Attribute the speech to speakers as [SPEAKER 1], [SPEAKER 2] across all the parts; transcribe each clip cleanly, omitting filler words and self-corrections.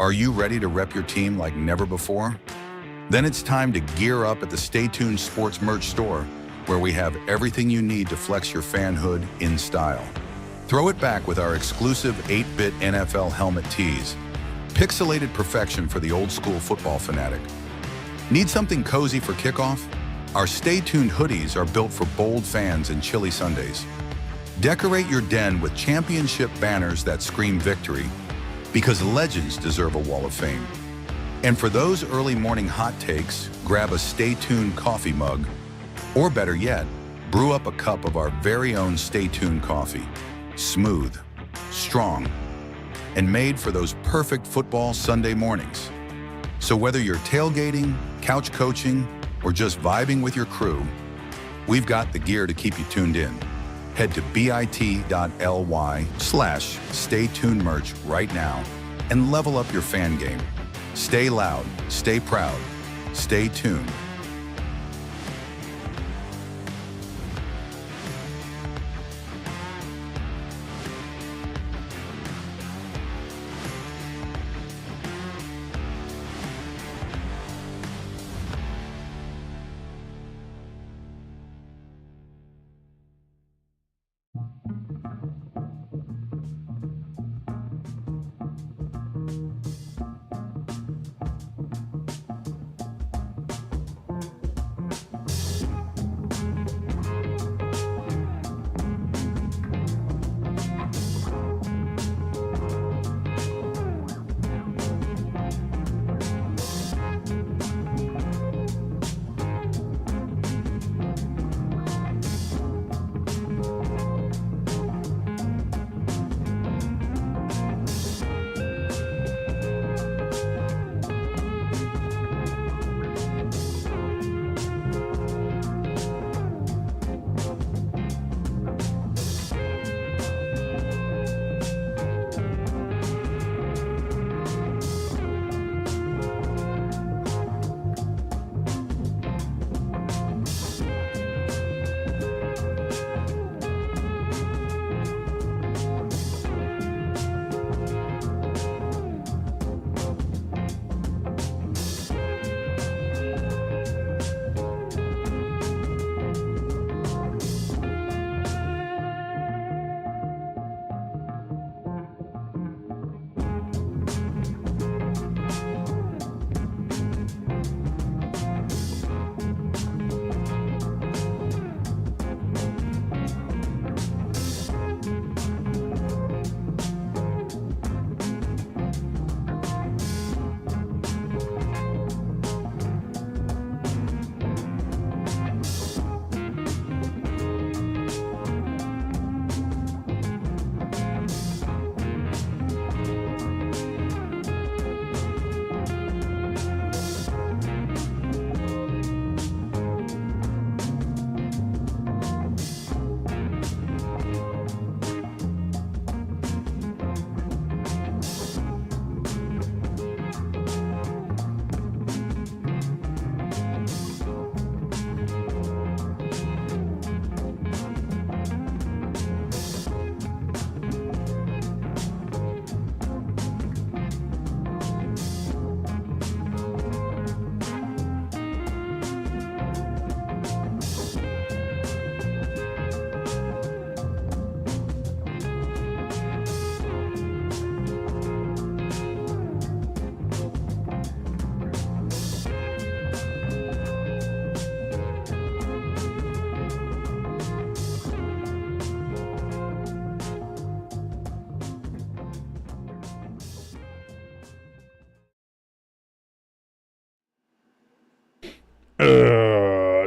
[SPEAKER 1] Are you ready to rep your team like never before? Then it's time to gear up at the Stay Tuned Sports Merch store, where we have everything you need to flex your fanhood in style. Throw it back with our exclusive 8-bit NFL helmet tees. Pixelated perfection for the old-school football fanatic. Need something cozy for kickoff? Our Stay Tuned hoodies are built for bold fans and chilly Sundays. Decorate your den with championship banners that scream victory, because legends deserve a wall of fame. And for those early morning hot takes, grab a Stay Tuned coffee mug, or better yet, brew up a cup of our very own Stay Tuned coffee. Smooth, strong, and made for those perfect football Sunday mornings. So whether you're tailgating, couch coaching, or just vibing with your crew, we've got the gear to keep you tuned in. Head to bit.ly/StayTunedMerch right now and level up your fan game. Stay loud, stay proud, stay tuned.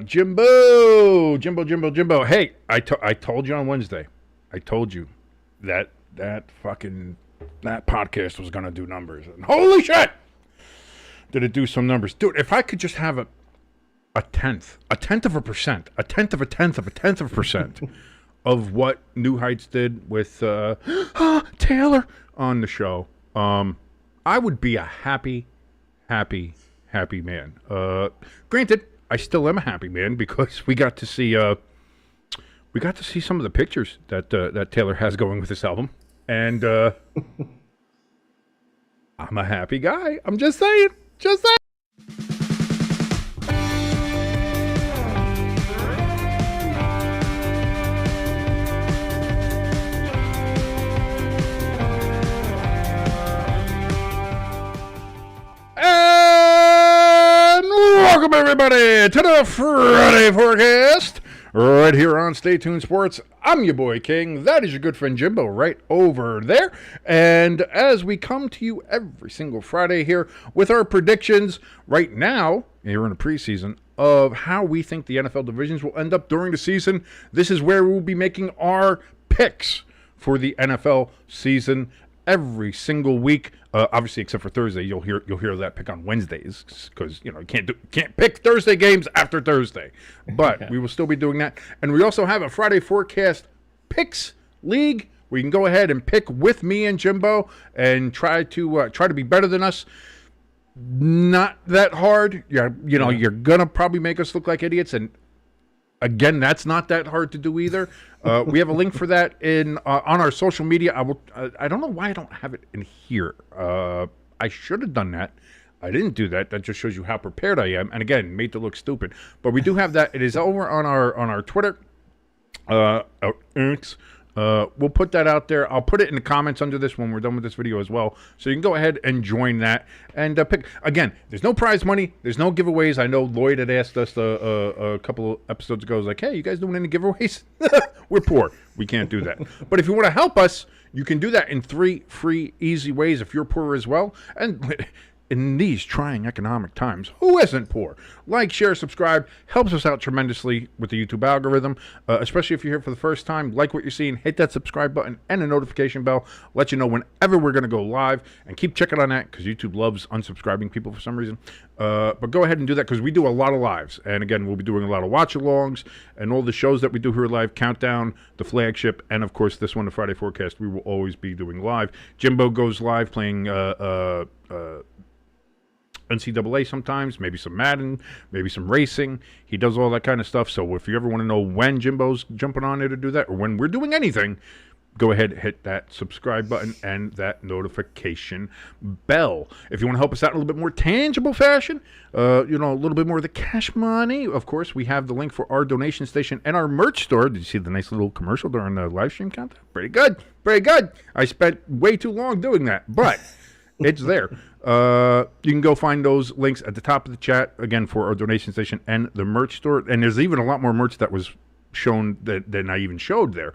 [SPEAKER 2] Jimbo. Hey, I told you on Wednesday. I told you that podcast was gonna do numbers. And holy shit, did it do some numbers, dude? If I could just have a tenth of a percent of what New Heights did with Taylor on the show, I would be a happy man. Granted, I still am a happy man because we got to see some of the pictures that Taylor has going with this album, and I'm a happy guy. I'm just saying. Just saying. And welcome everybody to the Friday Forecast right here on Stay Tuned Sports. I'm your boy King. That is your good friend Jimbo right over there. And as we come to you every single Friday here with our predictions right now, here in the preseason, of how we think the NFL divisions will end up during the season, this is where we'll be making our picks for the NFL season every single week. Obviously, except for Thursday, you'll hear that pick on Wednesdays because you can't pick Thursday games after Thursday. But we will still be doing that, and we also have a Friday Forecast picks league where you can go ahead and pick with me and Jimbo and try to be better than us. Not that hard. You're gonna probably make us look like idiots, and again, that's not that hard to do either. We have a link for that on our social media. I don't know why I don't have it in here. I should have done that. I didn't do that. That just shows you how prepared I am. And again, made to look stupid. But we do have that. It is over on our Twitter. We'll put that out there. I'll put it in the comments under this when we're done with this video as well. So you can go ahead and join that and pick. Again, there's no prize money. There's no giveaways. I know Lloyd had asked us a couple of episodes ago. Like, hey, you guys doing any giveaways? We're poor. We can't do that. But if you want to help us, you can do that in 3 free, easy ways if you're poor as well. And in these trying economic times, who isn't poor? Like, share, subscribe. Helps us out tremendously with the YouTube algorithm, especially if you're here for the first time. Like what you're seeing, hit that subscribe button and the notification bell. Let you know whenever we're going to go live. And keep checking on that because YouTube loves unsubscribing people for some reason. But go ahead and do that because we do a lot of lives. And again, we'll be doing a lot of watch-alongs and all the shows that we do here live. Countdown, the flagship, and of course this one, the Friday Forecast, we will always be doing live. Jimbo goes live playing NCAA sometimes, maybe some Madden, maybe some racing. He does all that kind of stuff. So if you ever want to know when Jimbo's jumping on there to do that or when we're doing anything, go ahead, hit that subscribe button and that notification bell. If you want to help us out in a little bit more tangible fashion, a little bit more of the cash money, of course, we have the link for our donation station and our merch store. Did you see the nice little commercial during the live stream content? Pretty good. Pretty good. I spent way too long doing that, but it's there. You can go find those links at the top of the chat, again, for our donation station and the merch store. And there's even a lot more merch that was shown than I even showed there.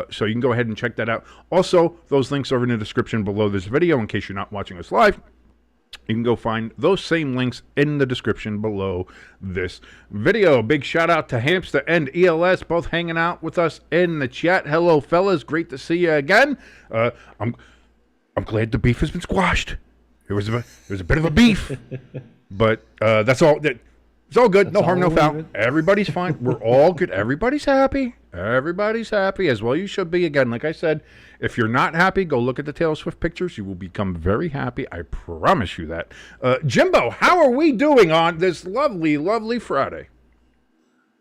[SPEAKER 2] So you can go ahead and check that out. Also, those links are in the description below this video in case you're not watching us live. You can go find those same links in the description below this video. Big shout out to Hamster and ELS, both hanging out with us in the chat. Hello, fellas. Great to see you again. I'm glad the beef has been squashed. It was a bit of a beef, but that's all. It's all good. No harm, no foul. Everybody's fine. We're all good. Everybody's happy. Everybody's happy, as well you should be. Again, like I said, if you're not happy, go look at the Taylor Swift pictures. You will become very happy. I promise you that. Jimbo, how are we doing on this lovely, lovely Friday?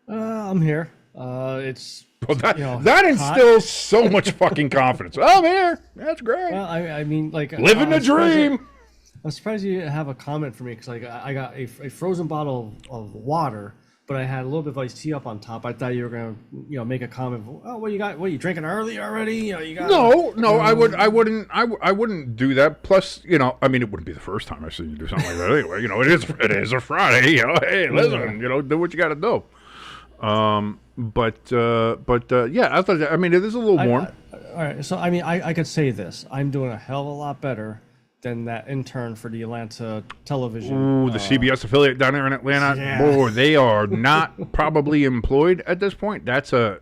[SPEAKER 3] I'm here. It's...
[SPEAKER 2] Well, that instills so much fucking confidence. I'm here. That's great.
[SPEAKER 3] Well, I mean, like...
[SPEAKER 2] Living the dream.
[SPEAKER 3] I'm surprised you have a comment for me because I got a frozen bottle of water, but I had a little bit of iced tea up on top. I thought you were gonna, make a comment. Oh, what you got? What are you drinking early already? You got
[SPEAKER 2] No. I wouldn't do that. Plus, it wouldn't be the first time I've seen you do something like that anyway. It is a Friday. Hey, listen, do what you got to do. Yeah, I thought. It is a little warm.
[SPEAKER 3] All right, so I could say this. I'm doing a hell of a lot better than that intern for the Atlanta television.
[SPEAKER 2] Ooh, the CBS affiliate down there in Atlanta. Yeah. Boy, they are not probably employed at this point. You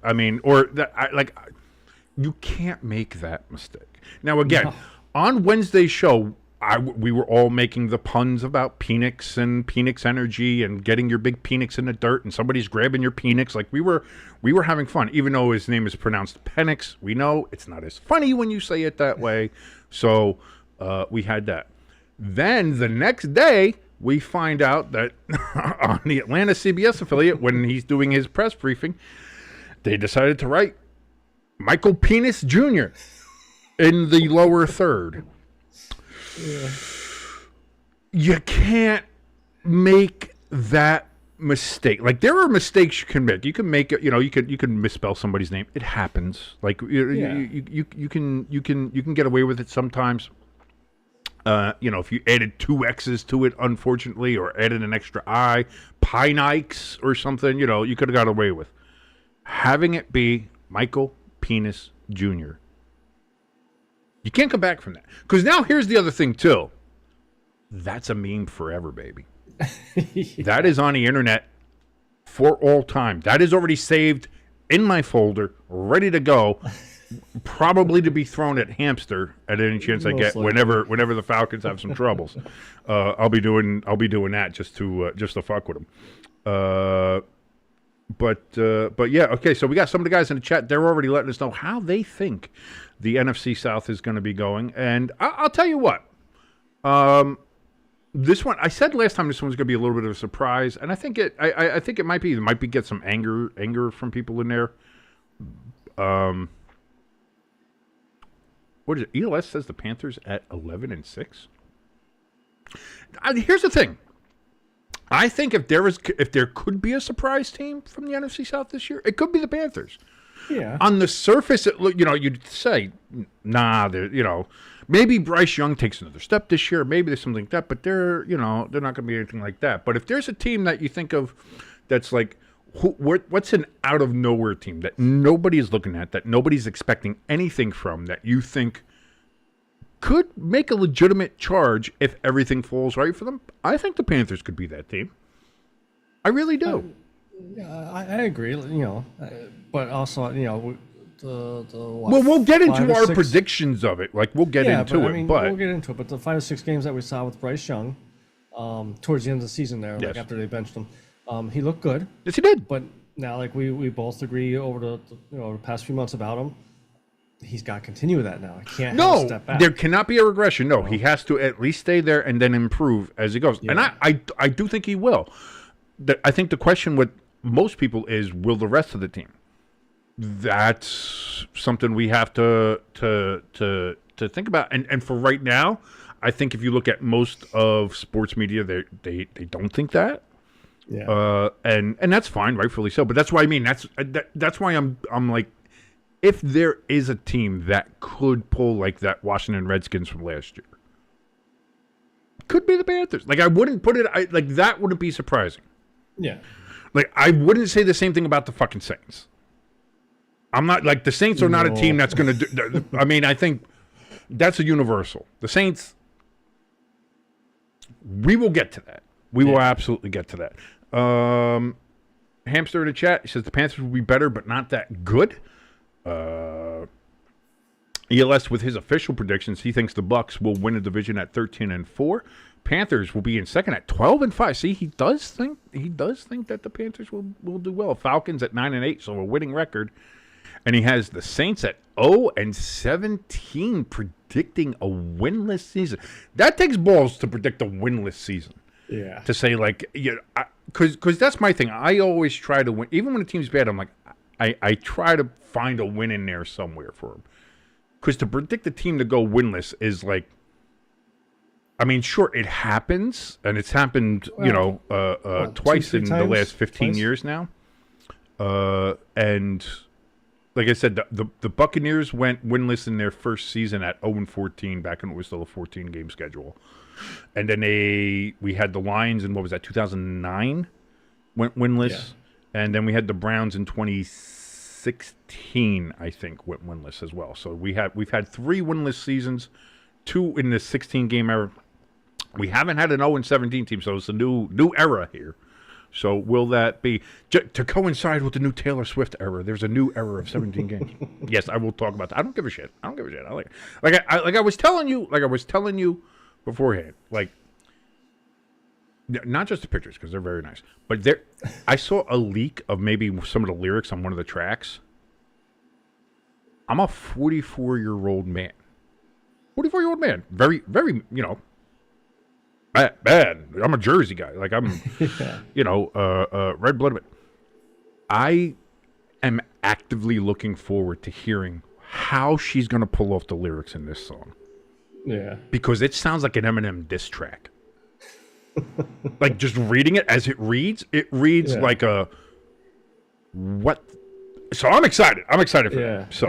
[SPEAKER 2] can't make that mistake. Now, again, on Wednesday's show, we were all making the puns about Penix and Penix energy and getting your big Penix in the dirt and somebody's grabbing your Penix. Like we were having fun, even though his name is pronounced Penix. We know it's not as funny when you say it that way. So we had that. Then the next day, we find out that on the Atlanta CBS affiliate, when he's doing his press briefing, they decided to write Michael Penis Jr. in the lower third. You can't make that mistake. Like, there are mistakes you can make. You can make it. You can misspell somebody's name. It happens. Like you can get away with it sometimes. If you added 2 X's to it, unfortunately, or added an extra I, Pine-Ikes or something, you could have got away with. Having it be Michael Penis Jr., you can't come back from that. Because now here's the other thing, too. That's a meme forever, baby. That is on the internet for all time. That is already saved in my folder, ready to go. Probably to be thrown at Hamster at any chance I get whenever the Falcons have some troubles. I'll be doing that just to fuck with them. But yeah, okay. So we got some of the guys in the chat. They're already letting us know how they think the NFC South is going to be going. And I'll tell you what. This one, I said last time, this one's going to be a little bit of a surprise, and I think it. I think it might be. It might be get some anger from people in there. What is it? ELS says the Panthers at 11-6. Here's the thing. I think if there could be a surprise team from the NFC South this year, it could be the Panthers.
[SPEAKER 3] Yeah.
[SPEAKER 2] On the surface, you'd say, nah, maybe Bryce Young takes another step this year. Maybe there's something like that, but they're not going to be anything like that. But if there's a team that you think of that's like, what's an out of nowhere team that nobody is looking at, that nobody's expecting anything from, that you think could make a legitimate charge if everything falls right for them? I think the Panthers could be that team. I do.
[SPEAKER 3] I agree. But also,
[SPEAKER 2] we'll get into our predictions of it. Like, we'll get into it. But
[SPEAKER 3] we'll get into it. But the 5 or 6 games that we saw with Bryce Young, towards the end of the season there, like after they benched him, he looked good.
[SPEAKER 2] Yes, he did.
[SPEAKER 3] But now, like we both agree over the past few months about him, he's got to continue with that now. He can't have a step back.
[SPEAKER 2] There cannot be a regression. No, he has to at least stay there and then improve as he goes. Yeah. And I do think he will. I think the question with most people is, will the rest of the team? That's something we have to think about. And for right now, I think if you look at most of sports media, they don't think that.
[SPEAKER 3] Yeah.
[SPEAKER 2] And that's fine, rightfully so. But that's why I mean that's why I'm like, if there is a team that could pull like that Washington Redskins from last year, could be the Panthers. Like, I wouldn't put it like that. Wouldn't be surprising.
[SPEAKER 3] Yeah.
[SPEAKER 2] Like, I wouldn't say the same thing about the fucking Saints. I'm not like, the Saints are not a team that's going to do. I mean, I think that's a universal. The Saints. We will get to that. We will absolutely get to that. Hamster in the chat, he says the Panthers will be better, but not that good. ELS with his official predictions, he thinks the Bucs will win the division at 13-4. Panthers will be in second at 12-5. See, he does think that the Panthers will do well. Falcons at 9-8, so a winning record. And he has the Saints at 0-17, predicting a winless season. That takes balls to predict a winless season.
[SPEAKER 3] Yeah.
[SPEAKER 2] To say, like, because that's my thing. I always try to win. Even when a team's bad, I'm like, I try to find a win in there somewhere for them. Because to predict a team to go winless is like, I mean, sure, it happens, and it's happened, twice in the last 15 years now. And like I said, the Buccaneers went winless in their first season at 0-14 back when it was still a 14-game schedule. And then we had the Lions in, 2009, went winless. Yeah. And then we had the Browns in 2016, I think, went winless as well. So we've had 3 winless seasons, 2 in the 16-game era. We haven't had an 0-17 team, so it's a new era here. So will that be to coincide with the new Taylor Swift era? There's a new era of 17 games. Yes, I will talk about that. I don't give a shit. I like I was telling you beforehand. Like, not just the pictures, because they're very nice, but I saw a leak of maybe some of the lyrics on one of the tracks. I'm a 44-year-old man. 44-year-old man. Very, very, bad. I'm a Jersey guy. Like, I'm, red-blooded. I am actively looking forward to hearing how she's going to pull off the lyrics in this song.
[SPEAKER 3] Yeah.
[SPEAKER 2] because it sounds like an Eminem diss track. Like just reading it as it reads like a what? So I'm excited. I'm excited for that. So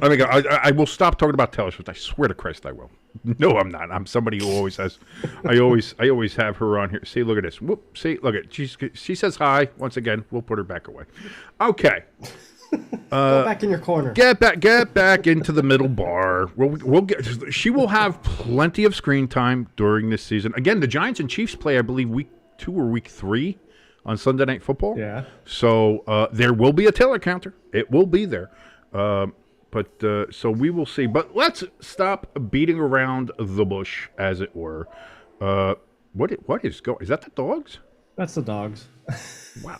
[SPEAKER 2] I will stop talking about Taylor Swift. I swear to Christ, I will. No, I'm not. I'm somebody who always has. I always have her on here. See, look at this. Whoop. See, look at she says hi once again. We'll put her back away. Okay.
[SPEAKER 3] Go back in your corner.
[SPEAKER 2] Get back into the middle bar. We'll get. She will have plenty of screen time during this season. Again, the Giants and Chiefs play, I believe, week 2 or week 3 on Sunday Night Football.
[SPEAKER 3] Yeah.
[SPEAKER 2] So there will be a Taylor counter. It will be there. But so we will see. But let's stop beating around the bush, as it were. What is going? Is that the dogs?
[SPEAKER 3] That's the dogs.
[SPEAKER 2] Wow,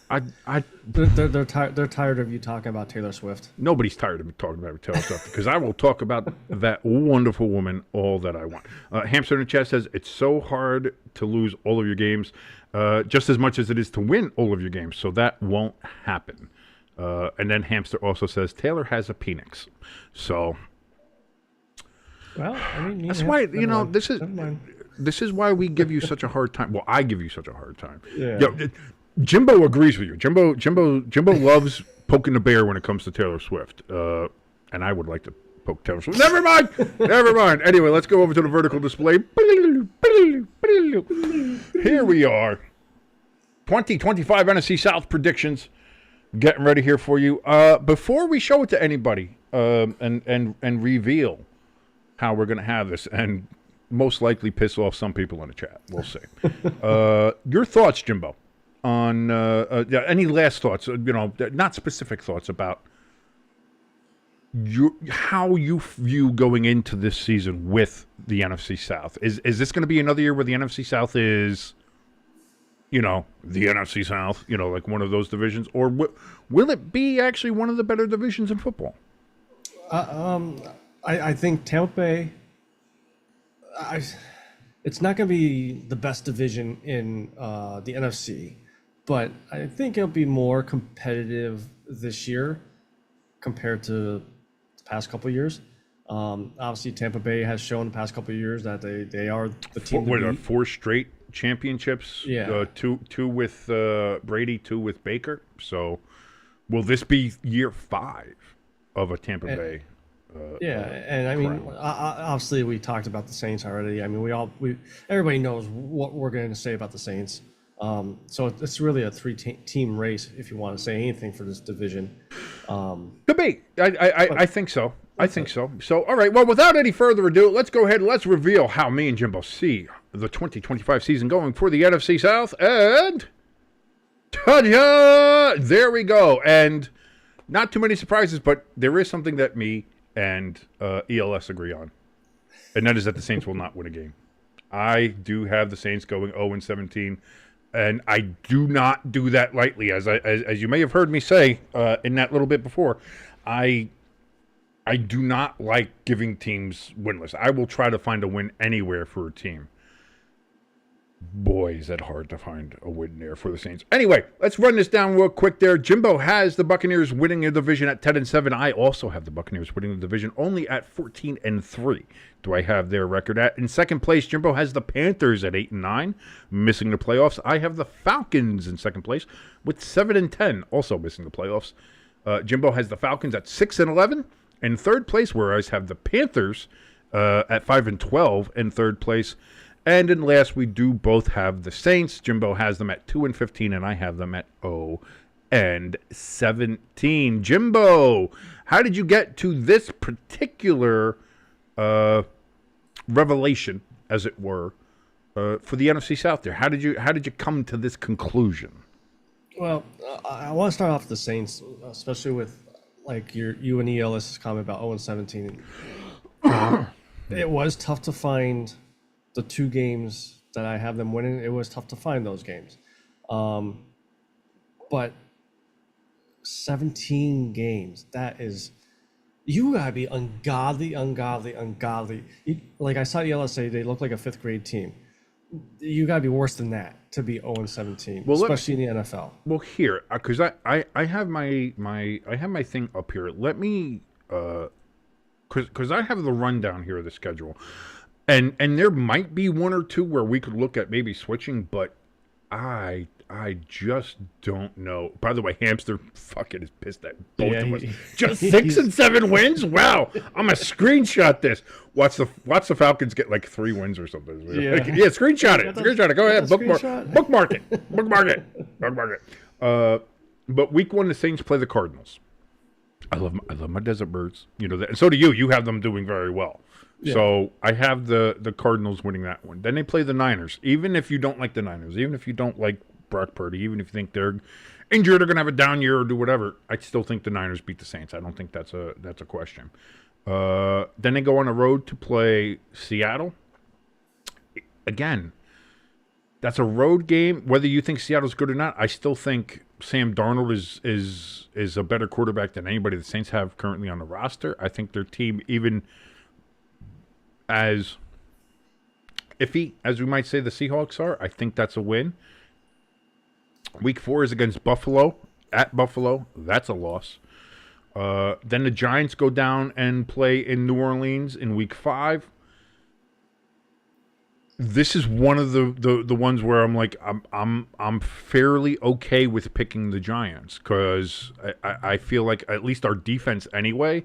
[SPEAKER 3] They're tired of you talking about Taylor Swift.
[SPEAKER 2] Nobody's tired of me talking about Taylor Swift because I will talk about that wonderful woman all that I want. Hamster in the chat says it's so hard to lose all of your games, just as much as it is to win all of your games. So that won't happen. And then Hamster also says Taylor has a penis. So,
[SPEAKER 3] well, I mean,
[SPEAKER 2] that's why this is why we give you such a hard time. Well, I give you such a hard time.
[SPEAKER 3] Yeah.
[SPEAKER 2] Jimbo agrees with you. Jimbo loves poking the bear when it comes to Taylor Swift. And I would like to poke Taylor Swift. Never mind. Anyway, let's go over to the vertical display. Here we are. 2025 NFC South predictions. Getting ready here for you. Before we show it to anybody and reveal how we're going to have this, and most likely piss off some people in the chat. We'll see. Your thoughts, Jimbo, on any last thoughts? Not specific thoughts about how you view going into this season with the NFC South. Is this going to be another year where the NFC South is, the NFC South, like one of those divisions, or will it be actually one of the better divisions in football?
[SPEAKER 3] I think Tampa Bay. It's not going to be the best division in the NFC, but I think it'll be more competitive this year compared to the past couple of years. Obviously, Tampa Bay has shown the past couple of years that they are the team.
[SPEAKER 2] What are 4 straight championships?
[SPEAKER 3] Yeah,
[SPEAKER 2] two with Brady, 2 with Baker. So, will this be year 5 of a Tampa Bay?
[SPEAKER 3] And I mean, obviously, we talked about the Saints already. I mean, everybody knows what we're going to say about the Saints. So it's really a 3-team race if you want to say anything for this division.
[SPEAKER 2] Debate. I think so. I think so. So, all right. Well, without any further ado, let's go ahead and let's reveal how me and Jimbo see the 2025 season going for the NFC South. And ta-da! There we go. And not too many surprises, but there is something that me and ELS agree on, and that is that the Saints will not win a game. I do have the Saints going 0-17, and I do not do that lightly, as you may have heard me say in that little bit before. I do not like giving teams winless. I will try to find a win anywhere for a team. Boy, is that hard to find a win there for the Saints. Anyway, let's run this down real quick there. Jimbo has the Buccaneers winning the division at 10-7. I also have the Buccaneers winning the division only at 14-3. Do I have their record at? In second place, Jimbo has the Panthers at 8-9, missing the playoffs. I have the Falcons in second place with 7-10, also missing the playoffs. Jimbo has the Falcons at 6-11 in third place, whereas I have the Panthers at 5-12 in third place. And in last, we do both have the Saints. Jimbo has them at 2-15, and I have them at 0-17. Jimbo, how did you get to this particular revelation, as it were, for the NFC South? There, how did you come to this conclusion?
[SPEAKER 3] Well, I want to start off with the Saints, especially with like you and ELS's comment about 0-17. It was tough to find the 2 games that I have them winning. It was tough to find those games. But 17 games, that is, you gotta be ungodly. Like I saw ELS say they look like a 5th grade team. You gotta be worse than that to be 0-17, especially in the NFL.
[SPEAKER 2] Well, here, because I have my thing up here. Let me because I have the rundown here of the schedule, and there might be one or two where we could look at maybe switching, but I just don't know. By the way, Hamster fucking is pissed at both of us. Just 6 and 7 wins? Wow. I'm gonna screenshot this. Watch the Falcons get like 3 wins or something.
[SPEAKER 3] Yeah.
[SPEAKER 2] Screenshot it. Screenshot it. Go ahead. Bookmark it. Bookmark it. But week 1, the Saints play the Cardinals. I love my Desert Birds. You know that, and so do you. You have them doing very well. Yeah. So I have the Cardinals winning that one. Then they play the Niners. Even if you don't like the Niners, even if you don't like Brock Purdy, even if you think they're injured or going to have a down year or do whatever, I still think the Niners beat the Saints. I don't think that's a question. Then they go on the road to play Seattle. Again, that's a road game. Whether you think Seattle's good or not, I still think Sam Darnold is a better quarterback than anybody the Saints have currently on the roster. I think their team, even as iffy as we might say the Seahawks are, I think that's a win. Week 4 is against Buffalo. At Buffalo, that's a loss. Then the Giants go down and play in New Orleans in Week 5. This is one of the ones where I'm like I'm fairly okay with picking the Giants because I feel like at least our defense anyway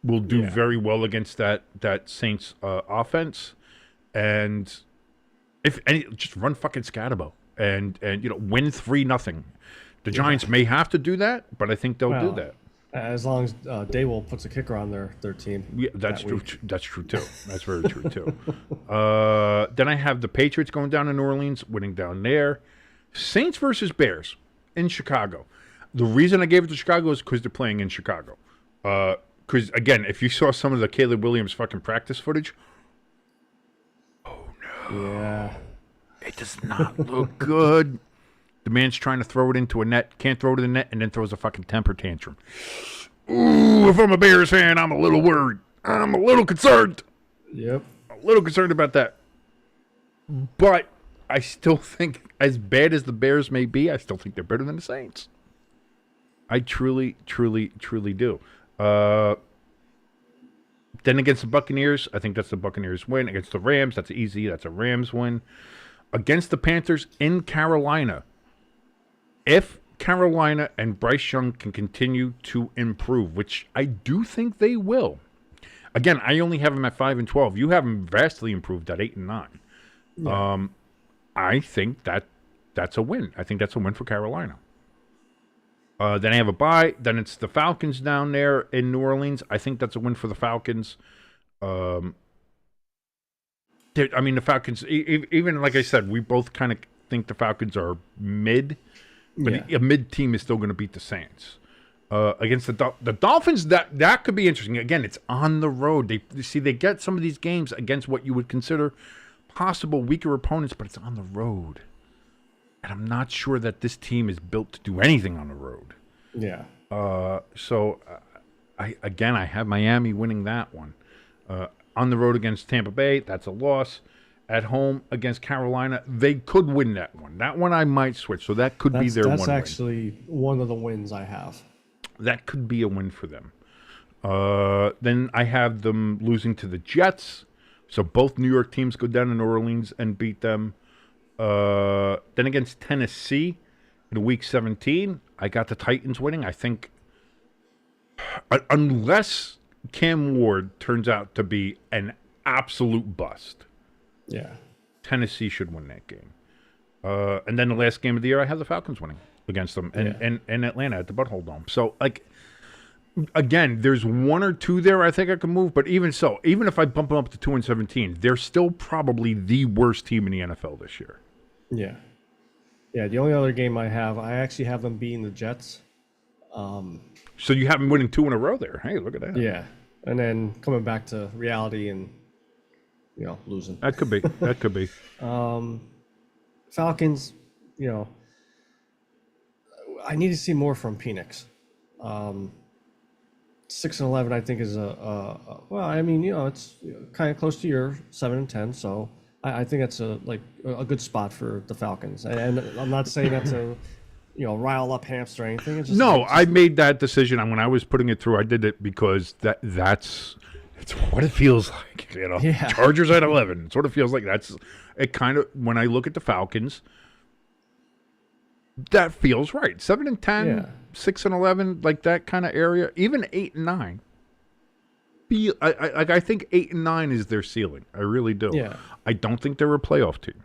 [SPEAKER 2] will do very well against that Saints offense, and if any, just run fucking Scatterbo and win 3-0. The Giants may have to do that, but I think they'll do that.
[SPEAKER 3] As long as Daywell puts a kicker on their team.
[SPEAKER 2] Yeah, that's true. That's true too. That's very true too. Then I have the Patriots going down to New Orleans, winning down there. Saints versus Bears in Chicago. The reason I gave it to Chicago is because they're playing in Chicago. Because again, if you saw some of the Caleb Williams fucking practice footage, oh no,
[SPEAKER 3] yeah,
[SPEAKER 2] it does not look good. The man's trying to throw it into a net, can't throw it in the net, and then throws a fucking temper tantrum. Ooh, if I'm a Bears fan, I'm a little worried. I'm a little concerned.
[SPEAKER 3] Yep.
[SPEAKER 2] A little concerned about that. But I still think, as bad as the Bears may be, I still think they're better than the Saints. I truly, truly, truly do. Then against the Buccaneers, I think that's the Buccaneers win. Against the Rams, that's easy. That's a Rams win. Against the Panthers in Carolina, if Carolina and Bryce Young can continue to improve, which I do think they will. Again, I only have them at 5-12. You have them vastly improved at 8-9. Yeah. I think that's a win. I think that's a win for Carolina. Then I have a bye. Then it's the Falcons down there in New Orleans. I think that's a win for the Falcons. I mean, the Falcons, even like I said, we both kind of think the Falcons are mid, but a mid team is still going to beat the Saints. Against the Dolphins, that could be interesting. Again, it's on the road. They get some of these games against what you would consider possible weaker opponents, but it's on the road. And I'm not sure that this team is built to do anything on the road.
[SPEAKER 3] Yeah.
[SPEAKER 2] So, I have Miami winning that one. On the road against Tampa Bay, that's a loss. At home against Carolina, they could win that one. That one I might switch, so that could be their one win. That's
[SPEAKER 3] actually one of the wins I have.
[SPEAKER 2] That could be a win for them. Then I have them losing to the Jets. So both New York teams go down to New Orleans and beat them. Then against Tennessee in Week 17, I got the Titans winning. I think unless Cam Ward turns out to be an absolute bust, Tennessee should win that game. And then the last game of the year, I have the Falcons winning against them and Atlanta at the Butthole Dome. So, like, again, there's one or two there I think I can move, but even so, even if I bump them up to 2-17, they're still probably the worst team in the NFL this year.
[SPEAKER 3] Yeah. Yeah, the only other game I actually have them beating the Jets.
[SPEAKER 2] So you have them winning 2 in a row there. Hey, look at that.
[SPEAKER 3] Yeah. And then coming back to reality and, losing.
[SPEAKER 2] That could be.
[SPEAKER 3] Falcons, I need to see more from Penix. 6-11, I think, is it's kind of close to your 7-10. So I think that's a good spot for the Falcons. And I'm not saying that's rile up Hamster or anything. It's just,
[SPEAKER 2] No, I made that decision, and when I was putting it through, I did it because that's what it feels like.
[SPEAKER 3] Yeah.
[SPEAKER 2] Chargers at 11. It sort of feels like that's it. Kind of when I look at the Falcons, that feels right. 7-10,
[SPEAKER 3] Yeah.
[SPEAKER 2] 6-11, like that kind of area. Even 8-9. I think 8-9 is their ceiling. I really do.
[SPEAKER 3] Yeah.
[SPEAKER 2] I don't think they're a playoff team.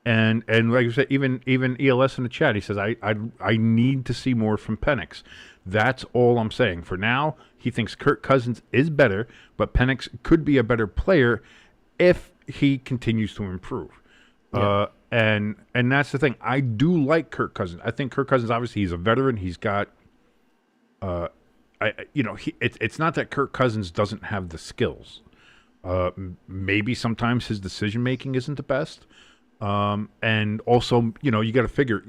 [SPEAKER 2] And like I said, even ELS in the chat, he says I need to see more from Penix. That's all I'm saying. For now, he thinks Kirk Cousins is better, but Penix could be a better player if he continues to improve.
[SPEAKER 3] Yeah.
[SPEAKER 2] And that's the thing. I do like Kirk Cousins. I think Kirk Cousins, obviously, he's a veteran. He's got, it's not that Kirk Cousins doesn't have the skills. Maybe sometimes his decision making isn't the best. And also, you got to figure,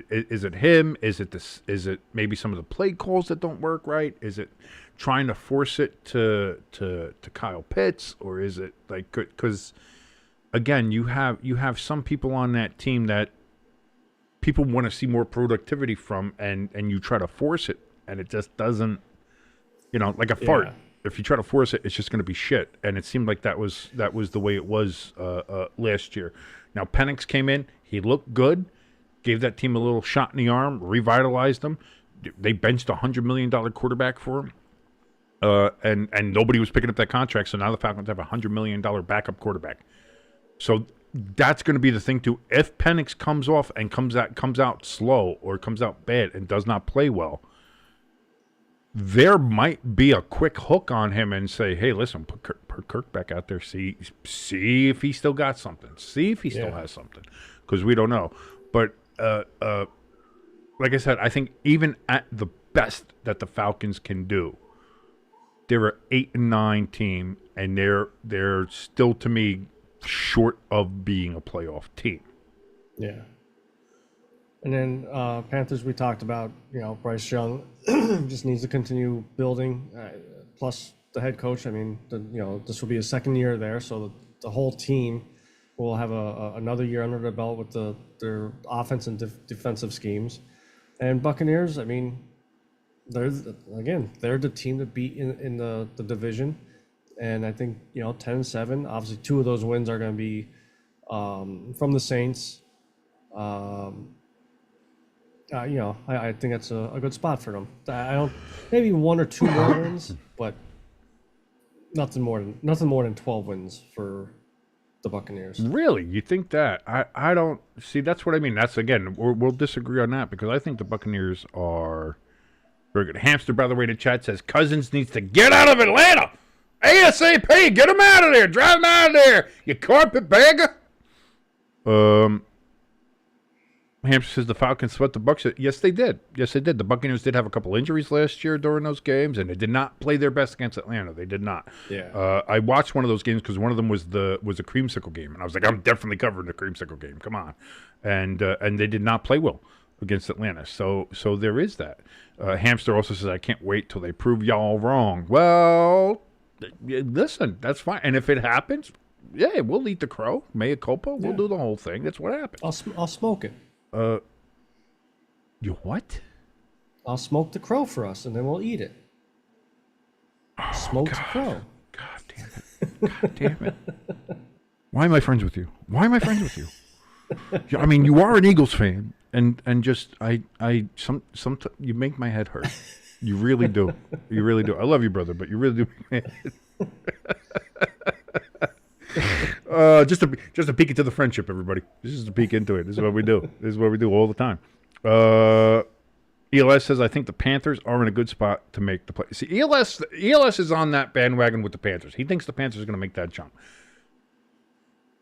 [SPEAKER 2] is it him? Is it this? Is it maybe some of the play calls that don't work right? Is it trying to force it to Kyle Pitts, or is it like because again, you have some people on that team that people want to see more productivity from, and you try to force it, and it just doesn't, like a fart. If you try to force it, it's just going to be shit. And it seemed like that was the way it was last year. Now, Penix came in. He looked good, gave that team a little shot in the arm, revitalized them. They benched a $100 million quarterback for him. And nobody was picking up that contract, so now the Falcons have a $100 million backup quarterback. So that's going to be the thing, too. If Penix comes off and comes out slow or comes out bad and does not play well, there might be a quick hook on him and say, hey, listen, put Kirk back out there. See if he still got something. See if he still has something, because we don't know. But like I said, I think even at the best that the Falcons can do, they're an 8-9 team, and they're still, to me, short of being a playoff team.
[SPEAKER 3] Yeah. And then Panthers, we talked about, Bryce Young just needs to continue building. Plus the head coach, this will be his second year there, so the whole team will have another year under their belt with their offense and defensive schemes. And Buccaneers, they're the team to beat in the division. And I think 10-7. Obviously, 2 of those wins are going to be from the Saints. I think that's a good spot for them. Maybe 1 or 2 more wins, but nothing more than 12 wins for the Buccaneers.
[SPEAKER 2] Really? You think that? I don't see. That's what I mean. That's, again, we'll disagree on that, because I think the Buccaneers are very good. Hamster, by the way, in the chat says Cousins needs to get out of Atlanta ASAP. Get him out of there. Drive him out of there, you carpetbagger. Hamster says the Falcons swept the Bucs. Yes, they did. The Buccaneers did have a couple injuries last year during those games, and they did not play their best against Atlanta. They did not.
[SPEAKER 3] Yeah.
[SPEAKER 2] I watched one of those games because one of them was a creamsicle game, and I was like, I'm definitely covering the creamsicle game. Come on, and they did not play well against Atlanta. So there is that. Hamster also says I can't wait till they prove y'all wrong. Well, listen, that's fine, and if it happens, yeah, we'll eat the crow. Mea culpa. We'll do the whole thing. That's what happens.
[SPEAKER 3] I'll smoke it.
[SPEAKER 2] You what?
[SPEAKER 3] I'll smoke the crow for us, and then we'll eat it. Smoked crow.
[SPEAKER 2] God damn it. God damn it. Why am I friends with you? Yeah, you are an Eagles fan, and just some you make my head hurt. You really do. You really do. I love you, brother, but you really do make my head. Just a peek into the friendship, everybody. This is a peek into it. This is what we do. This is what we do all the time. ELS says I think the Panthers are in a good spot to make the play. See, ELS is on that bandwagon with the Panthers. He thinks the Panthers are going to make that jump.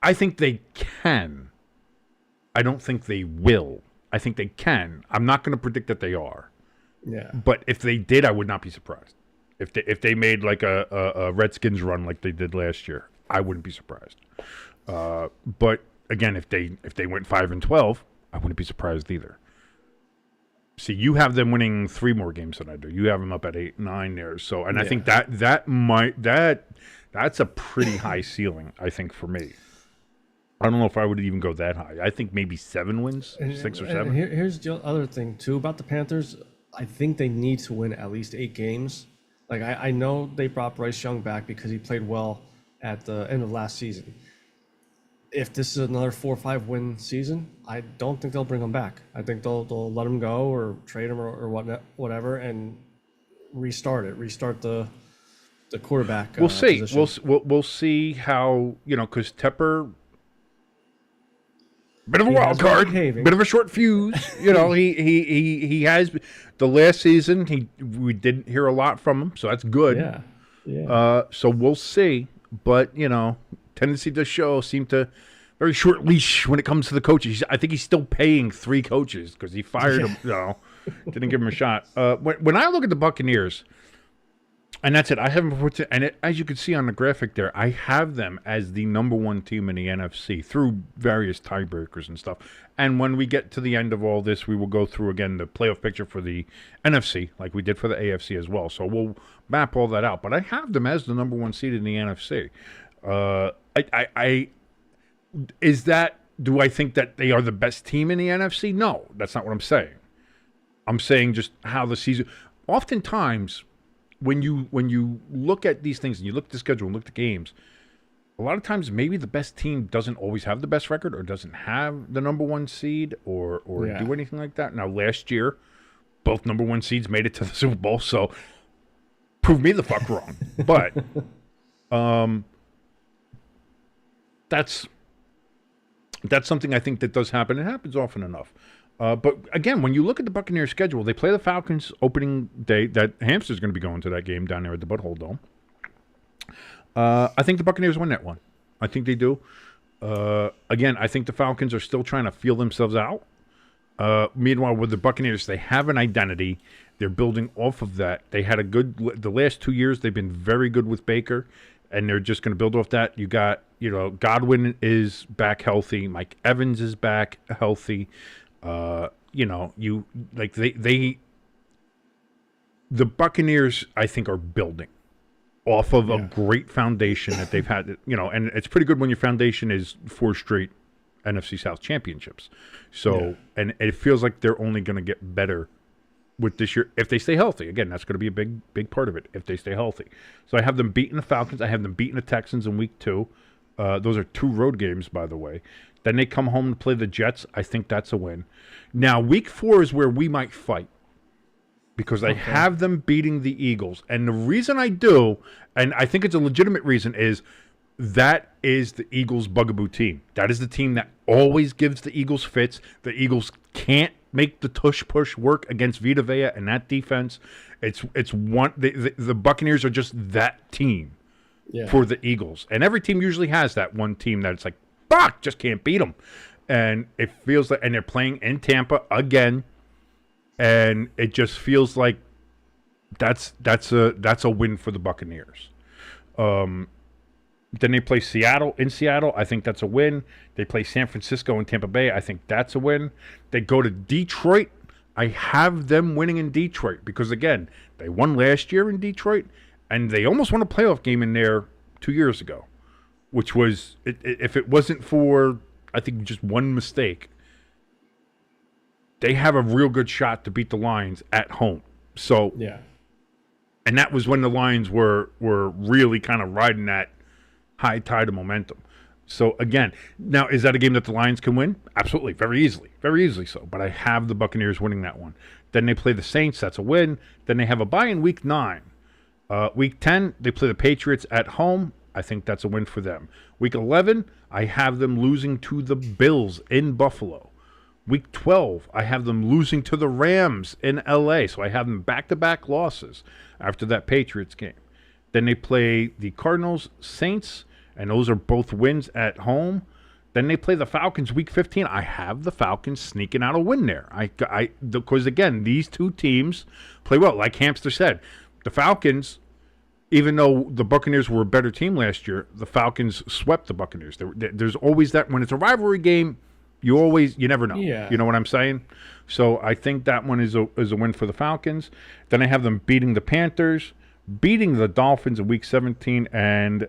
[SPEAKER 2] I think they can. I don't think they will. I think they can. I'm not going to predict that they are.
[SPEAKER 3] Yeah.
[SPEAKER 2] But if they did, I would not be surprised. If they made like a Redskins run like they did last year, I wouldn't be surprised. But again, if they went 5-12, I wouldn't be surprised either. See, you have them winning 3 more games than I do. You have them up at 8-9 there. So, and I think that's a pretty high ceiling, I think, for me. I don't know if I would even go that high. I think maybe 7 wins, 6 or 7.
[SPEAKER 3] Here's the other thing too about the Panthers. I think they need to win at least 8 games. Like I know they brought Bryce Young back because he played well at the end of last season. If this is another 4 or 5 win season, I don't think they'll bring him back. I think they'll let him go or trade him or whatever and restart the quarterback.
[SPEAKER 2] We'll see.
[SPEAKER 3] Position.
[SPEAKER 2] We'll see how, because Tepper, bit of a wild card, bit of a short fuse. He has the last season. We didn't hear a lot from him, so that's good.
[SPEAKER 3] Yeah.
[SPEAKER 2] So we'll see, but tendency to show seem to very short leash when it comes to the coaches. I think he's still paying 3 coaches because he fired him. Didn't give him a shot. When I look at the Buccaneers, and that's it. I haven't put and as you can see on the graphic there, I have them as the number 1 team in the NFC through various tiebreakers and stuff. And when we get to the end of all this, we will go through again the playoff picture for the NFC, like we did for the AFC as well. So we'll map all that out. But I have them as the number 1 seed in the NFC. Do I think that they are the best team in the NFC? No, that's not what I'm saying. I'm saying just how the season. Oftentimes, when you look at these things and you look at the schedule and look at the games, a lot of times maybe the best team doesn't always have the best record or doesn't have the number 1 seed or do anything like that. Now, last year, both number 1 seeds made it to the Super Bowl, so prove me the fuck wrong. But that's something I think that does happen. It happens often enough. But again, when you look at the Buccaneers' schedule, they play the Falcons opening day. That hamster's going to be going to that game down there at the Butthole Dome. I think the Buccaneers win that one. I think they do. Again, I think the Falcons are still trying to feel themselves out. Meanwhile, with the Buccaneers, they have an identity. They're building off of that. They had the last 2 years, they've been very good with Baker, and they're just going to build off that. You got, Godwin is back healthy. Mike Evans is back healthy. The Buccaneers, I think, are building off of a great foundation that they've had, and it's pretty good when your foundation is 4 straight NFC South championships. So, and it feels like they're only going to get better with this year if they stay healthy. Again, that's going to be a big part of it if they stay healthy. So I have them beating the Falcons. I have them beating the Texans in week 2. Those are 2 road games, by the way. Then they come home to play the Jets. I think that's a win. Now, week 4 is where we might fight because I have them beating the Eagles. And the reason I do, and I think it's a legitimate reason, is that is the Eagles' bugaboo team. That is the team that always gives the Eagles fits. The Eagles can't make the tush push work against Vita Vea and that defense. It's one. The Buccaneers are just that team for the Eagles. And every team usually has that one team that it's like, fuck, just can't beat them. And it feels like, and they're playing in Tampa again, and it just feels like that's a win for the Buccaneers. Then they play Seattle in Seattle. I think that's a win. They play San Francisco and Tampa Bay. I think that's a win. They go to Detroit. I have them winning in Detroit because, again, they won last year in Detroit, and they almost won a playoff game in there 2 years ago, which was, if it wasn't for, I think, just one mistake, they have a real good shot to beat the Lions at home. So, and that was when the Lions were really kind of riding that high tide of momentum. So, again, now, is that a game that the Lions can win? Absolutely, very easily so. But I have the Buccaneers winning that one. Then they play the Saints. That's a win. Then they have a bye in Week 9. Week 10, they play the Patriots at home. I think that's a win for them. Week 11, I have them losing to the Bills in Buffalo. Week 12, I have them losing to the Rams in L.A., so I have them back-to-back losses after that Patriots game. Then they play the Cardinals, Saints, and those are both wins at home. Then they play the Falcons Week 15. I have the Falcons sneaking out a win there. Because, again, these two teams play well. Like Hamster said, the Falcons, even though the Buccaneers were a better team last year, the Falcons swept the Buccaneers. There's always that. When it's a rivalry game, you never know. You know what I'm saying? So I think that one is a win for the Falcons. Then I have them beating the Panthers, beating the Dolphins in Week 17, and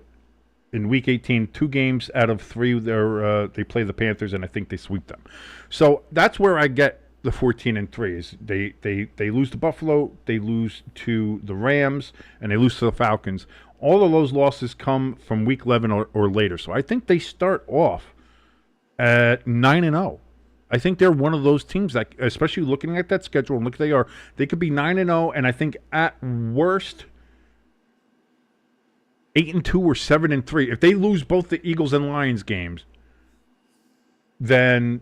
[SPEAKER 2] in Week 18, 2 games out of 3, they play the Panthers, and I think they sweep them. So that's where I get the 14-3. Is they lose to Buffalo, they lose to the Rams, and they lose to the Falcons. All of those losses come from Week 11 or later. So I think they start off at 9-0. I think they're one of those teams that, especially looking at that schedule and look, they could be 9-0, and I think at worst 8-2 or 7-3. If they lose both the Eagles and Lions games, then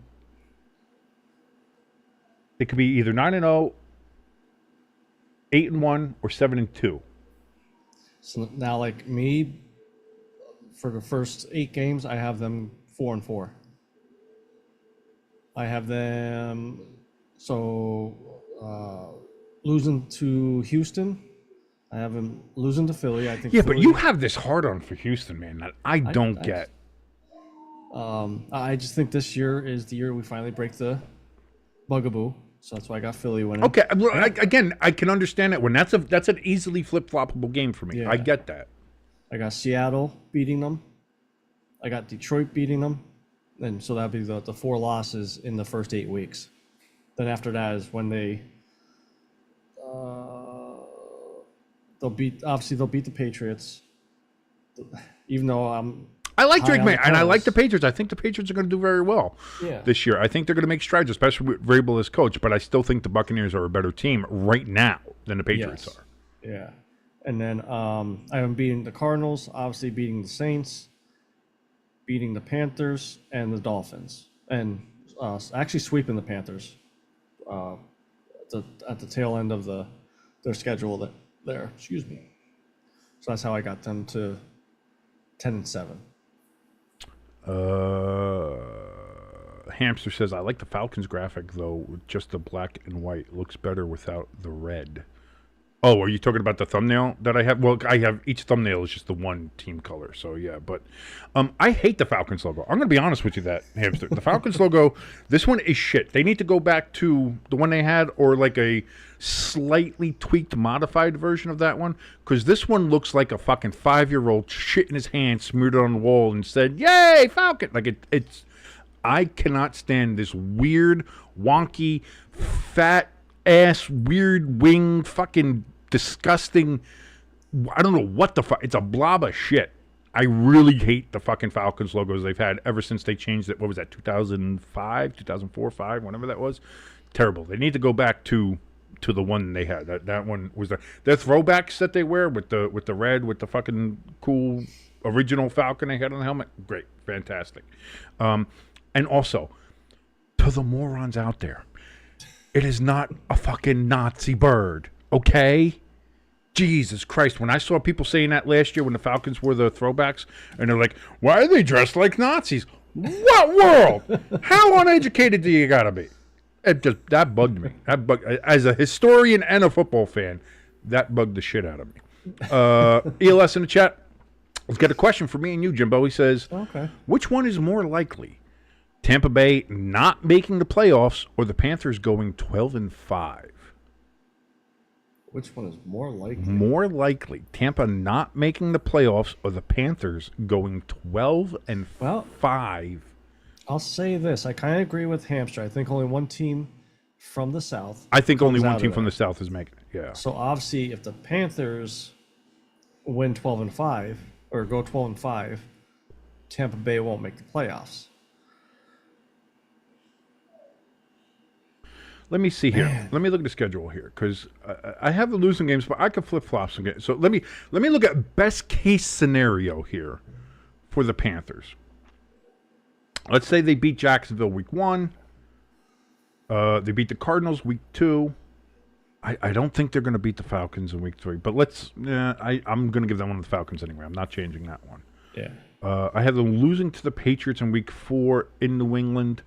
[SPEAKER 2] it could be either 9-0, 8-1, or 7-2.
[SPEAKER 3] So now, like me, for the first 8 games, I have them 4-4. I have them losing to Houston. I have them losing to Philly. I think.
[SPEAKER 2] Yeah,
[SPEAKER 3] Philly,
[SPEAKER 2] but you have this hard on for Houston, man, that I don't get.
[SPEAKER 3] I just think this year is the year we finally break the bugaboo. So that's why I got Philly winning.
[SPEAKER 2] Okay, well, again, I can understand that one. That's an easily flip-floppable game for me.
[SPEAKER 3] Yeah.
[SPEAKER 2] I get that.
[SPEAKER 3] I got Seattle beating them. I got Detroit beating them. And so that'd be the 4 losses in the first 8 weeks. Then after that is when they'll beat the Patriots. Even though
[SPEAKER 2] I like Drake May, and I like the
[SPEAKER 3] Cardinals.
[SPEAKER 2] Patriots. I think the Patriots are going to do very well
[SPEAKER 3] Yeah.
[SPEAKER 2] this year. I think they're going to make strides, especially with Vrabel as coach. But I still think the Buccaneers are a better team right now than the Patriots
[SPEAKER 3] Yes.
[SPEAKER 2] are.
[SPEAKER 3] Yeah. And then I am beating the Cardinals, obviously beating the Saints, beating the Panthers and the Dolphins, and actually sweeping the Panthers at the tail end of their schedule there. Excuse me. So that's how I got them to 10-7.
[SPEAKER 2] Hamster says, I like the Falcons graphic, though, with just the black and white. It looks better without the red. Oh, are you talking about the thumbnail that I have? Well, I have each thumbnail is just the one team color. So, yeah. But I hate the Falcons logo. I'm going to be honest with you, that Hamster. The Falcons logo, this one is shit. They need to go back to the one they had, or like a slightly tweaked, modified version of that one. Because this one looks like a fucking 5-year-old shit in his hand, smeared it on the wall, and said, "Yay, Falcon!" Like it's. I cannot stand this weird, wonky, fat ass, weird winged, fucking disgusting. I don't know what the fuck. It's a blob of shit. I really hate the fucking Falcons logos they've had ever since they changed it. What was that? 2005, 2004, 5, whatever that was. Terrible. They need to go back to the one they had. That one was their throwbacks that they wear with the red, with the fucking cool original Falcon they had on the helmet. Great, fantastic. And also, to the morons out there, it is not a fucking Nazi bird, okay? Jesus Christ. When I saw people saying that last year when the Falcons wore the throwbacks, and they're like, why are they dressed like Nazis? What world? How uneducated do you gotta be? That bugged me. As a historian and a football fan, that bugged the shit out of me. ELS in the chat. Let's get a question for me and you, Jimbo. He says,
[SPEAKER 3] Okay.
[SPEAKER 2] which one is more likely? Tampa Bay not making the playoffs, or the Panthers going 12-5?
[SPEAKER 3] Which one is more likely?
[SPEAKER 2] More likely, Tampa not making the playoffs, or the Panthers going 12-5?
[SPEAKER 3] Well, I'll say this. I kind of agree with Hamster. I think only one team from the South.
[SPEAKER 2] I think only
[SPEAKER 3] comes
[SPEAKER 2] one
[SPEAKER 3] out
[SPEAKER 2] team
[SPEAKER 3] of
[SPEAKER 2] from the
[SPEAKER 3] that.
[SPEAKER 2] South is making it. Yeah.
[SPEAKER 3] So obviously, if the Panthers win 12-5 or go 12-5, Tampa Bay won't make the playoffs.
[SPEAKER 2] Let me see here. Let me look at the schedule here, because I have the losing games, but I could flip flops again. So let me look at best case scenario here for the Panthers. Let's say they beat Jacksonville week 1. They beat the Cardinals week 2. I don't think they're going to beat the Falcons in week 3, but I'm going to give that one to the Falcons anyway. I'm not changing that one.
[SPEAKER 3] Yeah.
[SPEAKER 2] I have them losing to the Patriots in week 4 in New England.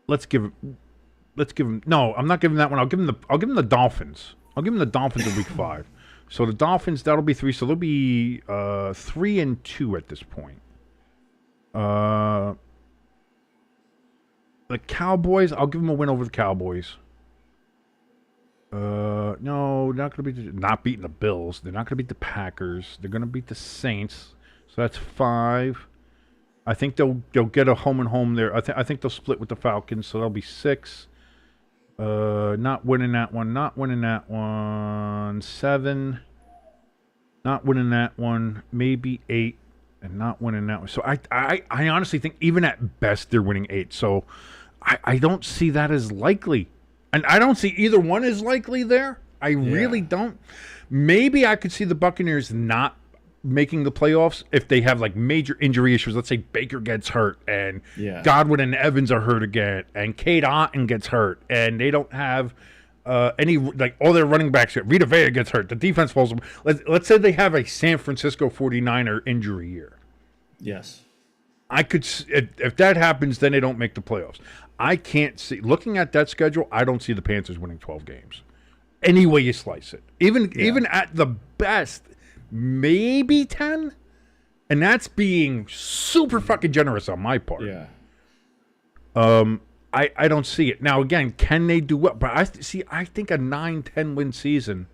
[SPEAKER 2] Let's give them. No, I'm not giving that one. I'll give them the Dolphins. I'll give them the Dolphins in week 5. So the Dolphins, that'll be 3. So they'll be 3-2 at this point. The Cowboys, I'll give them a win over the Cowboys. No, not going to beat not beating the Bills. They're not going to beat the Packers. They're going to beat the Saints. So that's 5. I think they'll get a home and home there. I think they'll split with the Falcons, so that'll be 6. Not winning that one. Not winning that one. 7. Not winning that one. Maybe 8, and not winning that one. So I honestly think even at best they're winning 8. So I don't see that as likely. And I don't see either one as likely there. I really don't. Maybe I could see the Buccaneers not making the playoffs if they have like major injury issues. Let's say Baker gets hurt and Godwin and Evans are hurt again and Cade Otton gets hurt and they don't have any, like, all their running backs. Vita Vea gets hurt. The defense falls. Let's say they have a San Francisco 49er injury year.
[SPEAKER 3] Yes.
[SPEAKER 2] I could, if that happens, then they don't make the playoffs. I can't see, looking at that schedule, I don't see the Panthers winning 12 games. Any way you slice it. Even at the best, maybe 10. And that's being super fucking generous on my part.
[SPEAKER 3] Yeah.
[SPEAKER 2] I don't see it. Now, again, can they do well? But I think a 9-10 win season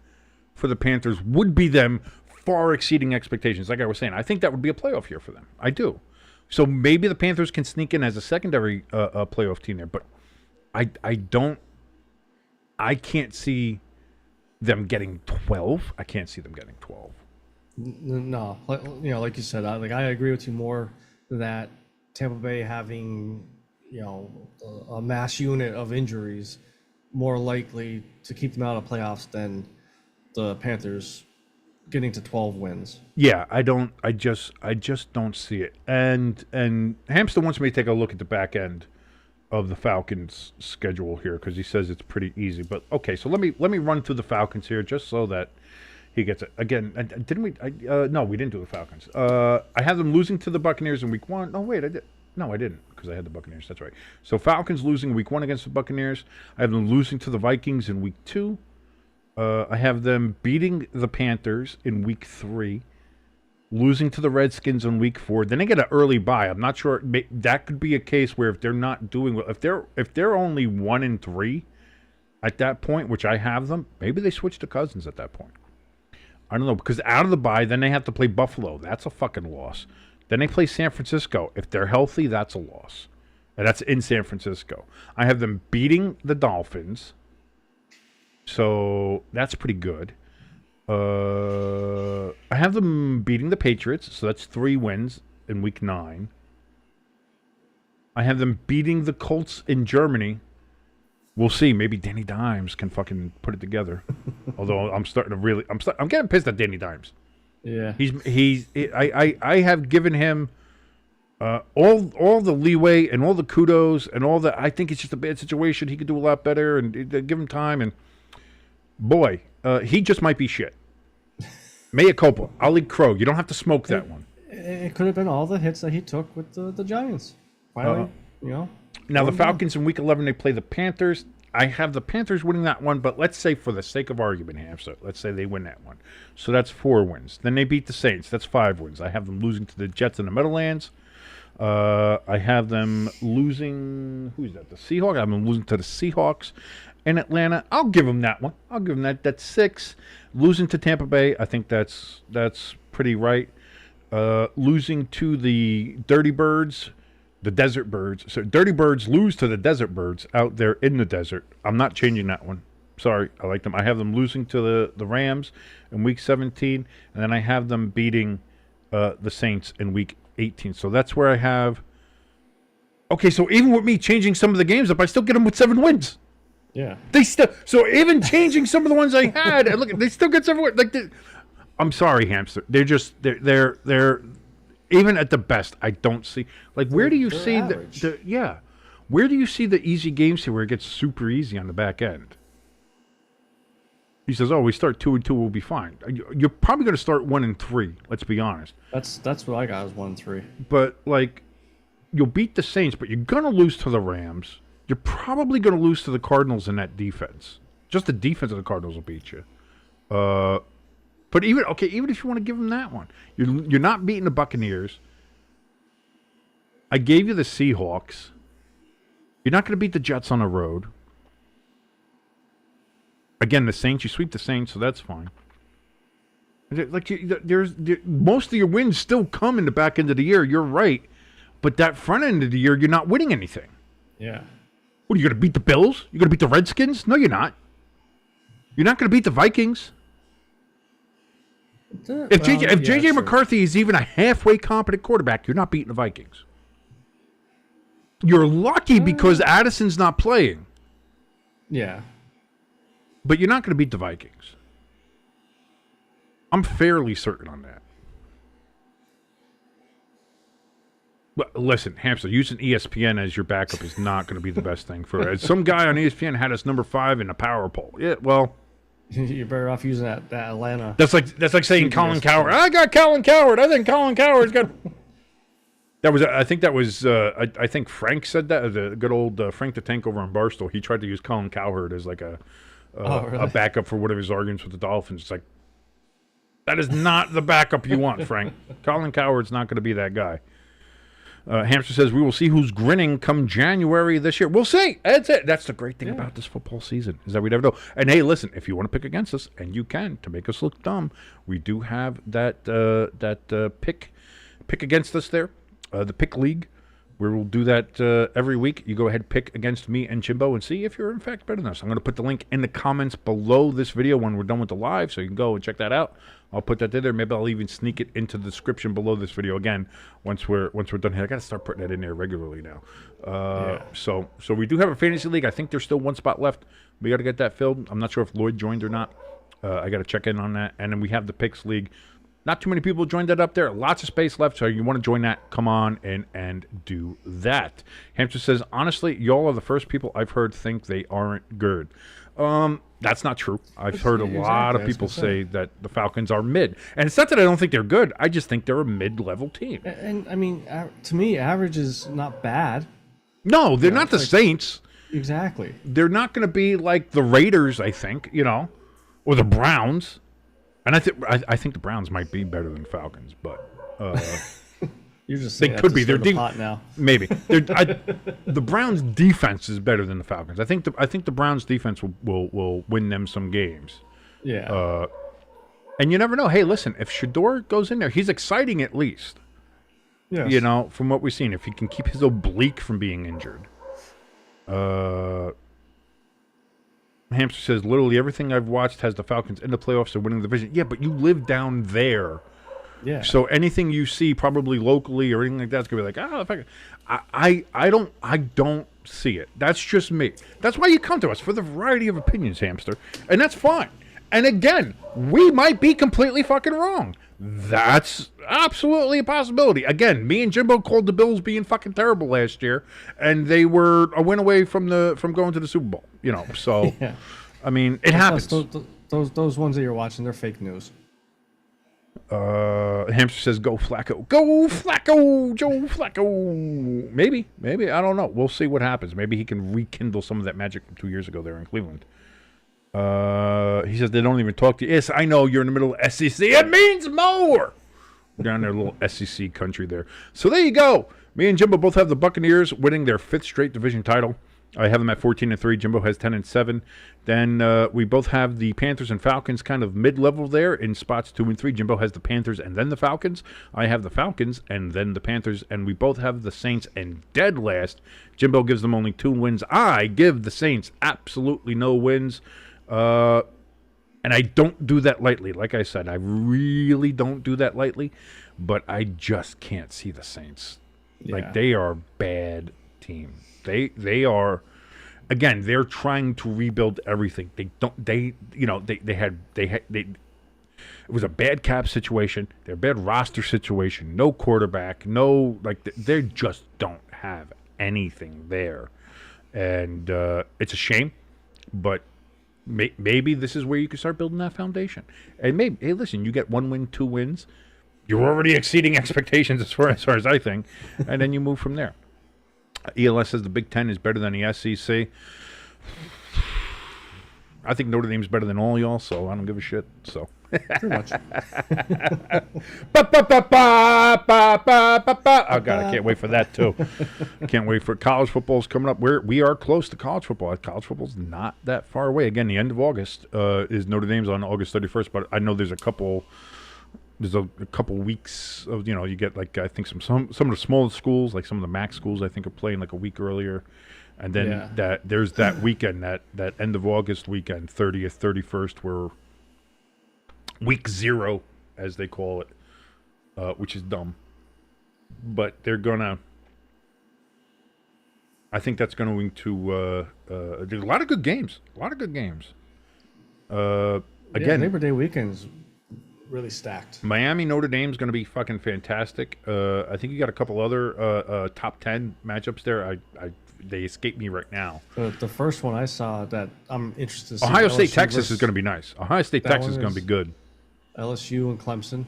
[SPEAKER 2] for the Panthers would be them far exceeding expectations. Like I was saying, I think that would be a playoff year for them. I do. So maybe the Panthers can sneak in as a secondary playoff team there. But I can't see them getting 12. I can't see them getting 12.
[SPEAKER 3] No, like you said, I agree with you more that Tampa Bay having, a mass unit of injuries more likely to keep them out of playoffs than the Panthers getting to 12 wins.
[SPEAKER 2] Yeah, I just don't see it. And Hamster wants me to take a look at the back end of the Falcons schedule here because he says it's pretty easy. But okay, so let me run through the Falcons here just so that he gets it. Again, didn't we? No, we didn't do the Falcons. I have them losing to the Buccaneers in week 1. No, wait, I did. No, I didn't because I had the Buccaneers. That's right. So Falcons losing week 1 against the Buccaneers. I have them losing to the Vikings in week 2. I have them beating the Panthers in week 3, losing to the Redskins in week 4. Then they get an early bye. I'm not sure. That could be a case where if they're not doing well, if they're only 1-3 at that point, which I have them, maybe they switch to Cousins at that point. I don't know, because out of the bye, then they have to play Buffalo. That's a fucking loss. Then they play San Francisco. If they're healthy, that's a loss. And that's in San Francisco. I have them beating the Dolphins. So that's pretty good. I have them beating the Patriots. So that's 3 wins in week 9. I have them beating the Colts in Germany. We'll see. Maybe Danny Dimes can fucking put it together. Although I'm starting to really, I'm getting pissed at Danny Dimes.
[SPEAKER 3] Yeah.
[SPEAKER 2] I have given him all the leeway and all the kudos and all the. I think it's just a bad situation. He could do a lot better and give him time. And boy, he just might be shit. Mea culpa. Ali Crow. You don't have to smoke that one.
[SPEAKER 3] It could have been all the hits that he took with the Giants. Finally,
[SPEAKER 2] Now, the Falcons in week 11, they play the Panthers. I have the Panthers winning that one, but let's say for the sake of argument, Hamster, let's say they win that one. So that's 4 wins. Then they beat the Saints. That's 5 wins. I have them losing to the Jets in the Meadowlands. I have them losing, who's that? The Seahawks. I have them losing to the Seahawks in Atlanta. I'll give them that one. I'll give them that. That's 6. Losing to Tampa Bay, I think that's pretty right. Losing to the Dirty Birds. The Desert Birds. So Dirty Birds lose to the Desert Birds out there in the desert. I'm not changing that one. Sorry, I like them. I have them losing to the Rams in week 17, and then I have them beating the Saints in week 18. So that's where I have. Okay, so even with me changing some of the games up, I still get them with 7 wins.
[SPEAKER 3] Yeah.
[SPEAKER 2] So even changing some of the ones I had, and look, they still get 7 wins. I'm sorry, Hamster. They're even at the best, I don't see. Like, where do you see where do you see the easy games here where it gets super easy on the back end? He says, "Oh, we start 2-2, we'll be fine." You're probably going to start 1-3. Let's be honest.
[SPEAKER 3] That's what I got is 1-3.
[SPEAKER 2] But like, you'll beat the Saints, but you're going to lose to the Rams. You're probably going to lose to the Cardinals in that defense. Just the defense of the Cardinals will beat you. But even if you want to give them that one, you're not beating the Buccaneers. I gave you the Seahawks. You're not going to beat the Jets on the road. Again, the Saints, you sweep the Saints, so that's fine. Like most of your wins still come in the back end of the year. You're right, but that front end of the year, you're not winning anything.
[SPEAKER 3] Yeah.
[SPEAKER 2] What are you going to beat the Bills? You're going to beat the Redskins? No, you're not. You're not going to beat the Vikings. If JJ McCarthy is even a halfway competent quarterback, you're not beating the Vikings. You're lucky because Addison's not playing.
[SPEAKER 3] Yeah.
[SPEAKER 2] But you're not going to beat the Vikings. I'm fairly certain on that. Well, listen, Hamster, using ESPN as your backup is not going to be the best thing for it. Some guy on ESPN had us number 5 in a power poll. Yeah, well,
[SPEAKER 3] you're better off using that Atlanta.
[SPEAKER 2] That's like saying Colin Cowherd. I got Colin Cowherd. I think Colin Cowherd's got. I think Frank said that. The good old Frank the Tank over on Barstool. He tried to use Colin Cowherd as like a backup for one of his arguments with the Dolphins. It's like, that is not the backup you want, Frank. Colin Cowherd's not going to be that guy. Hamster says, we will see who's grinning come January this year. We'll see. That's it. That's the great thing about this football season, is that we never know. And hey, listen, if you want to pick against us, and you can, to make us look dumb, we do have that pick against us there, the pick league, where we'll do that every week. You go ahead, pick against me and Jimbo, and see if you're in fact better than us. I'm going to put the link in the comments below this video when we're done with the live, so you can go and check that out. I'll put that there. Maybe I'll even sneak it into the description below this video again once we're done here. I got to start putting that in there regularly now. So we do have a fantasy league. I think there's still one spot left. We got to get that filled. I'm not sure if Lloyd joined or not. I got to check in on that. And then we have the picks league. Not too many people joined that up there. Lots of space left. So you want to join that, come on and do that. Hamster says, honestly, y'all are the first people I've heard think they aren't good. That's not true. I've heard a lot of people say that the Falcons are mid. And it's not that I don't think they're good. I just think they're a mid-level team.
[SPEAKER 3] And I mean, to me, average is not bad.
[SPEAKER 2] No, they're not the Saints.
[SPEAKER 3] Exactly.
[SPEAKER 2] They're not going to be like the Raiders, I think, or the Browns. And I think the Browns might be better than Falcons, but
[SPEAKER 3] You're just
[SPEAKER 2] they could be. They're
[SPEAKER 3] deep now.
[SPEAKER 2] Maybe the Browns' defense is better than the Falcons. I think the Browns' defense will win them some games.
[SPEAKER 3] Yeah.
[SPEAKER 2] And you never know. Hey, listen, if Shador goes in there, he's exciting at least.
[SPEAKER 3] Yes.
[SPEAKER 2] From what we've seen, if he can keep his oblique from being injured. Hamster says, literally everything I've watched has the Falcons in the playoffs or winning the division. Yeah, but you live down there.
[SPEAKER 3] Yeah.
[SPEAKER 2] So anything you see probably locally or anything like that's going to be like, I don't see it. That's just me. That's why you come to us, for the variety of opinions, Hamster. And that's fine. And again, we might be completely fucking wrong. That's absolutely a possibility. Again, me and Jimbo called the Bills being fucking terrible last year, and they were a win away from going to the Super Bowl. So
[SPEAKER 3] yeah.
[SPEAKER 2] I mean, it happens.
[SPEAKER 3] Those ones that you're watching, they're fake news.
[SPEAKER 2] Hamster says, "Go Flacco, go Flacco, Joe Flacco." Maybe, I don't know. We'll see what happens. Maybe he can rekindle some of that magic from 2 years ago there in Cleveland. He says they don't even talk to you. Yes, I know you're in the middle of SEC. It means more. Down there, little SEC country there. So there you go. Me and Jimbo both have the Buccaneers winning their 5th straight division title. I have them at 14-3. Jimbo has 10-7. Then we both have the Panthers and Falcons kind of mid-level there in spots 2 and 3. Jimbo has the Panthers and then the Falcons. I have the Falcons and then the Panthers, and we both have the Saints and dead last. Jimbo gives them only 2 wins. I give the Saints absolutely no wins. And I don't do that lightly. Like I said, I really don't do that lightly, but I just can't see the Saints.
[SPEAKER 3] Yeah.
[SPEAKER 2] Like, they are a bad team. They are, again, they're trying to rebuild everything. It was a bad cap situation. They're a bad roster situation. No quarterback. They just don't have anything there. And it's a shame, but maybe this is where you can start building that foundation. And maybe, hey, listen, you get 1 win, 2 wins. You're already exceeding expectations as far as I think. And then you move from there. ELS says the Big Ten is better than the SEC. I think Notre Dame's better than all y'all, so I don't give a shit. So.
[SPEAKER 3] Pretty much.
[SPEAKER 2] Oh God, I can't wait for that too. Can't wait for college football's coming up. We are close to college football. College football's not that far away. Again, the end of August is Notre Dame's on August 31st, but I know there's a couple weeks of, you get like I think some of the smaller schools, like some of the MAC schools, I think are playing like a week earlier. And then there's that weekend, that end of August weekend, 30th, 31st, where week 0, as they call it, which is dumb. But they're gonna. I think that's going to. There's a lot of good games. Again,
[SPEAKER 3] Labor Day weekend's really stacked.
[SPEAKER 2] Miami Notre Dame's going to be fucking fantastic. I think you got a couple other top 10 matchups there. They escape me right now.
[SPEAKER 3] The first one I saw that I'm interested to see.
[SPEAKER 2] Ohio State Texas is going to be nice. Ohio State Texas is going to be good.
[SPEAKER 3] LSU and Clemson.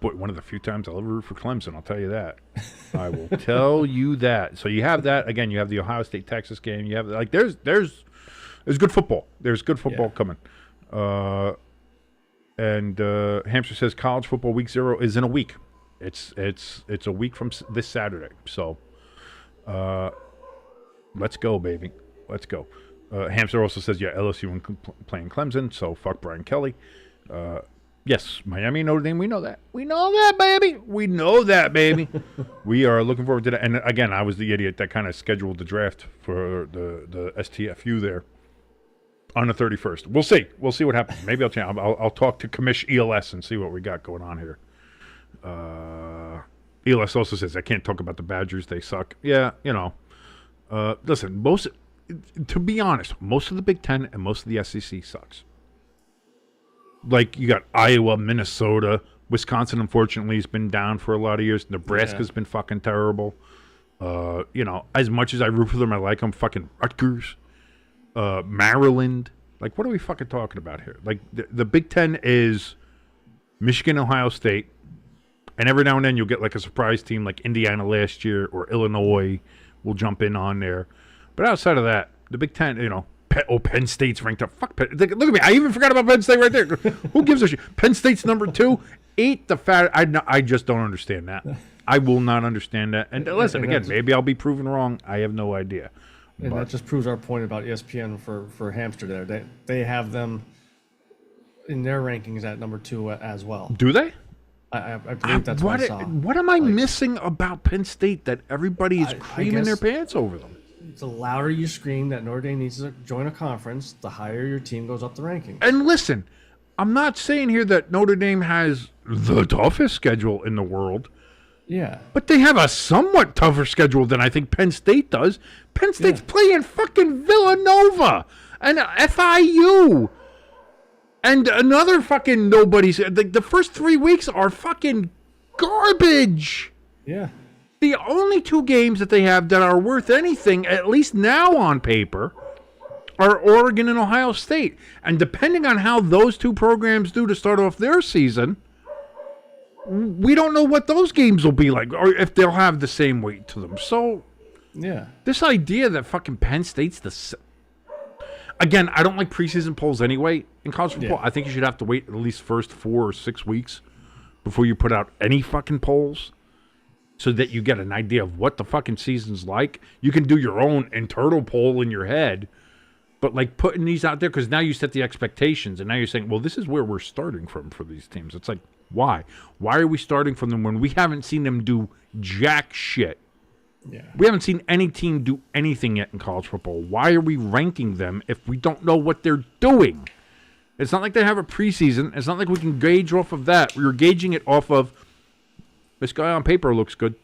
[SPEAKER 2] Boy, one of the few times I'll ever root for Clemson, I'll tell you that. I will tell you that. So you have that. Again, you have the Ohio State Texas game. You have there's good football. There's good football coming. And Hamster says college football week 0 is in a week. It's a week from this Saturday. So let's go, baby. Let's go. Hamster also says, LSU playing Clemson, so fuck Brian Kelly. Yes, Miami, Notre Dame, we know that. We know that, baby. We are looking forward to that. And again, I was the idiot that kind of scheduled the draft for the STFU there on the 31st. We'll see. We'll see what happens. Maybe I'll change. I'll talk to Commish ELS and see what we got going on here. ELS also says, I can't talk about the Badgers. They suck. Yeah, listen, to be honest, most of the Big Ten and most of the SEC sucks. Like, you got Iowa, Minnesota, Wisconsin, unfortunately, has been down for a lot of years. Nebraska's been fucking terrible. As much as I root for them, I like them. Fucking Rutgers, Maryland. Like, what are we fucking talking about here? Like, the Big Ten is Michigan, Ohio State, and every now and then you'll get like a surprise team like Indiana last year or Illinois will jump in on there. But outside of that, the Big Ten, Penn State's ranked up. Fuck Penn. Look at me. I even forgot about Penn State right there. Who gives a shit? Penn State's number 2. Eat the fat. I just don't understand that. I will not understand that. And listen, again, maybe I'll be proven wrong. I have no idea.
[SPEAKER 3] And that just proves our point about ESPN for Hamster there. They have them in their rankings at number 2 as well.
[SPEAKER 2] Do they?
[SPEAKER 3] I believe that's what I saw.
[SPEAKER 2] What am I missing about Penn State that everybody is creaming their pants over them?
[SPEAKER 3] The louder you scream that Notre Dame needs to join a conference, the higher your team goes up the rankings.
[SPEAKER 2] And listen, I'm not saying here that Notre Dame has the toughest schedule in the world.
[SPEAKER 3] Yeah.
[SPEAKER 2] But they have a somewhat tougher schedule than I think Penn State does. Penn State's playing fucking Villanova and FIU. And another fucking nobody's. The first 3 weeks are fucking garbage.
[SPEAKER 3] Yeah.
[SPEAKER 2] The only 2 games that they have that are worth anything, at least now on paper, are Oregon and Ohio State. And depending on how those 2 programs do to start off their season, we don't know what those games will be like or if they'll have the same weight to them. So, this idea that fucking Penn State's Again, I don't like preseason polls anyway in college football. I think you should have to wait at least first 4 or 6 weeks before you put out any fucking polls so that you get an idea of what the fucking season's like. You can do your own internal poll in your head, but like putting these out there, because now you set the expectations, and now you're saying, well, this is where we're starting from for these teams. It's like, why? Why are we starting from them when we haven't seen them do jack shit?
[SPEAKER 3] Yeah.
[SPEAKER 2] We haven't seen any team do anything yet in college football. Why are we ranking them if we don't know what they're doing? It's not like they have a preseason. It's not like we can gauge off of that. We're gauging it off of, this guy on paper looks good.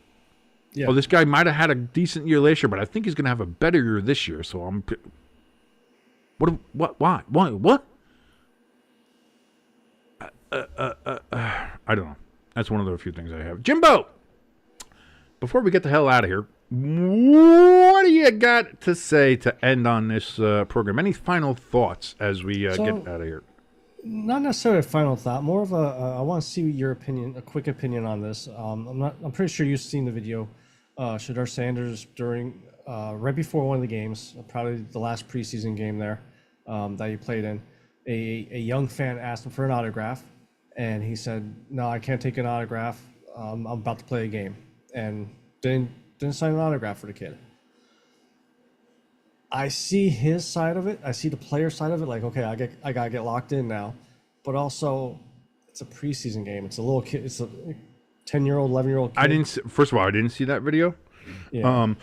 [SPEAKER 2] Yeah. Oh, this guy might have had a decent year last year, but I think he's going to have a better year this year. So I'm... What? Why? What? I don't know. That's one of the few things I have. Jimbo! Before we get the hell out of here, what do you got to say to end on this program? Any final thoughts as we get out of here?
[SPEAKER 3] Not necessarily a final thought. More of I want to see your opinion, a quick opinion on this. I'm pretty sure you've seen the video. Shedeur Sanders during right before one of the games, probably the last preseason game there, that he played in, a young fan asked him for an autograph, and he said, "No, I can't take an autograph. I'm about to play a game," and didn't sign an autograph for the kid. I see his side of it. I see the player side of it. Like, okay, I gotta get locked in now, but also it's a preseason game. It's a little kid. It's a 10-year-old, 11-year-old kid.
[SPEAKER 2] First of all, I didn't see that video.
[SPEAKER 3] Yeah.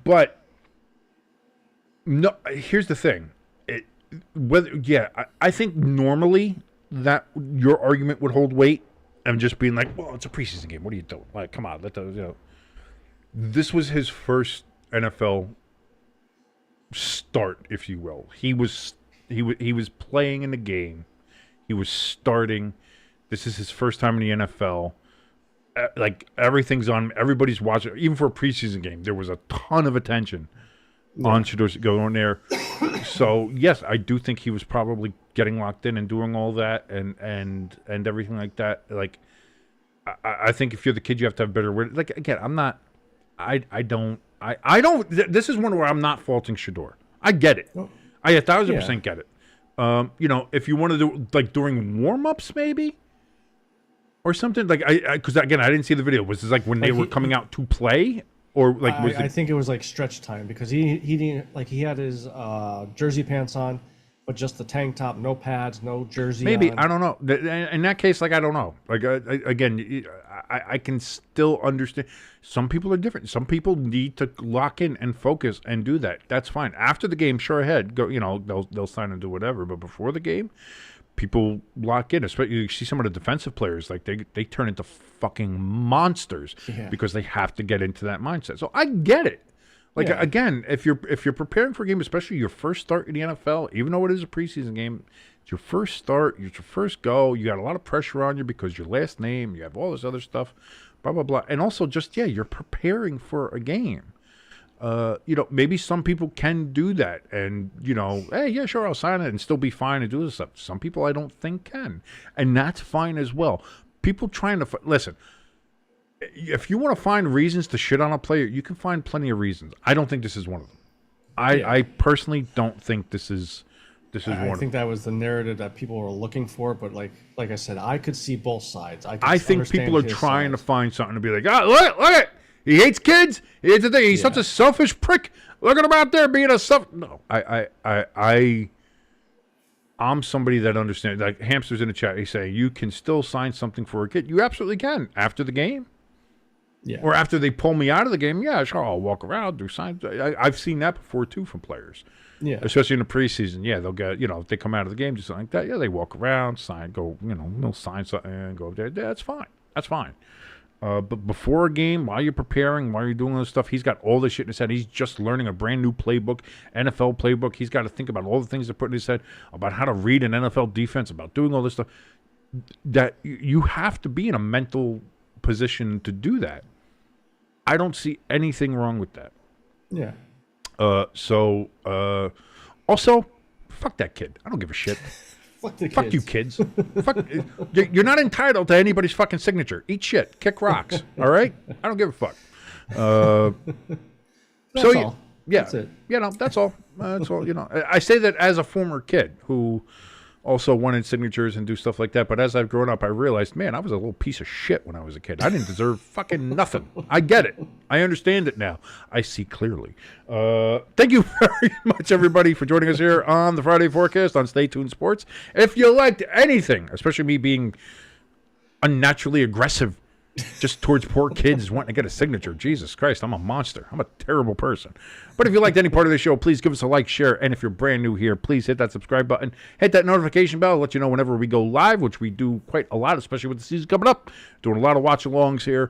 [SPEAKER 2] But no, here's the thing. I think normally that your argument would hold weight and just being like, well, it's a preseason game. What are you doing? Like, come on, This was his first NFL start, if you will. He was playing in the game. He was starting. This is his first time in the NFL. Like, everything's on. Everybody's watching. Even for a preseason game, there was a ton of attention on Shedeur going there. So yes, I do think he was probably getting locked in and doing all that and everything like that. Like, I think if you're the kid, you have to have better word. Like, again, I'm not. I don't. This is one where I'm not faulting Shedeur. I get it. I 1,000% get it. If you want to do like during warm-ups, maybe. Or something like because again I didn't see the video. Was this like when they were coming out to play, or like
[SPEAKER 3] I think it was like stretch time because he didn't like he had his jersey pants on, but just the tank top, no pads, no jersey.
[SPEAKER 2] Maybe
[SPEAKER 3] on.
[SPEAKER 2] I don't know. In that case, like I don't know. Like again, I can still understand. Some people are different. Some people need to lock in and focus and do that. That's fine. After the game, sure ahead. Go. They'll sign and do whatever. But before the game. People lock in, especially you see some of the defensive players, like they turn into fucking monsters because they have to get into that mindset. So I get it. Like again, if you're preparing for a game, especially your first start in the NFL, even though it is a preseason game, it's your first start, it's your first go. You got a lot of pressure on you because your last name, you have all this other stuff, blah blah blah, and also just you're preparing for a game. Maybe some people can do that and, hey, yeah, sure, I'll sign it and still be fine and do this stuff. Some people I don't think can. And that's fine as well. People trying to, listen, if you want to find reasons to shit on a player, you can find plenty of reasons. I don't think this is one of them. I personally don't think this is one of them.
[SPEAKER 3] I think that was the narrative that people were looking for, but like I said, I could see both sides.
[SPEAKER 2] I think people are trying to find something to be like, look at he hates kids. Here's the thing. He's such a selfish prick. Look at him out there being a No, I'm somebody that understands. Like Hamster's in the chat. He's saying you can still sign something for a kid. You absolutely can after the game. Yeah. Or after they pull me out of the game. Yeah, sure. I'll walk around, do signs. I've seen that before too from players. Yeah. Especially in the preseason. Yeah, they'll get. If they come out of the game, just something like that. Yeah, they walk around, sign, go. They'll sign something and go there. Yeah, that's fine. That's fine. But before a game, while you're preparing, while you're doing all this stuff, he's got all this shit in his head. He's just learning a brand new playbook, NFL playbook. He's got to think about all the things to put in his head, about how to read an NFL defense, about doing all this stuff. That you have to be in a mental position to do that. I don't see anything wrong with that.
[SPEAKER 3] Yeah.
[SPEAKER 2] Also, fuck that kid. I don't give a shit. Fuck you, kids. Fuck, you're not entitled to anybody's fucking signature. Eat shit. Kick rocks. All right? I don't give a fuck.
[SPEAKER 3] That's all. That's it.
[SPEAKER 2] That's all. That's all. I say that as a former kid who also wanted signatures and do stuff like that. But as I've grown up, I realized, man, I was a little piece of shit when I was a kid. I didn't deserve fucking nothing. I get it. I understand it now. I see clearly. Thank you very much, everybody, for joining us here on the Friday Forecast on Stay Tuned Sports. If you liked anything, especially me being unnaturally aggressive just towards poor kids wanting to get a signature. Jesus Christ, I'm a monster. I'm a terrible person. But if you liked any part of the show, please give us a like, share, and if you're brand new here, please hit that subscribe button, hit that notification bell, let you know whenever we go live, which we do quite a lot, especially with the season coming up. Doing a lot of watch-alongs here,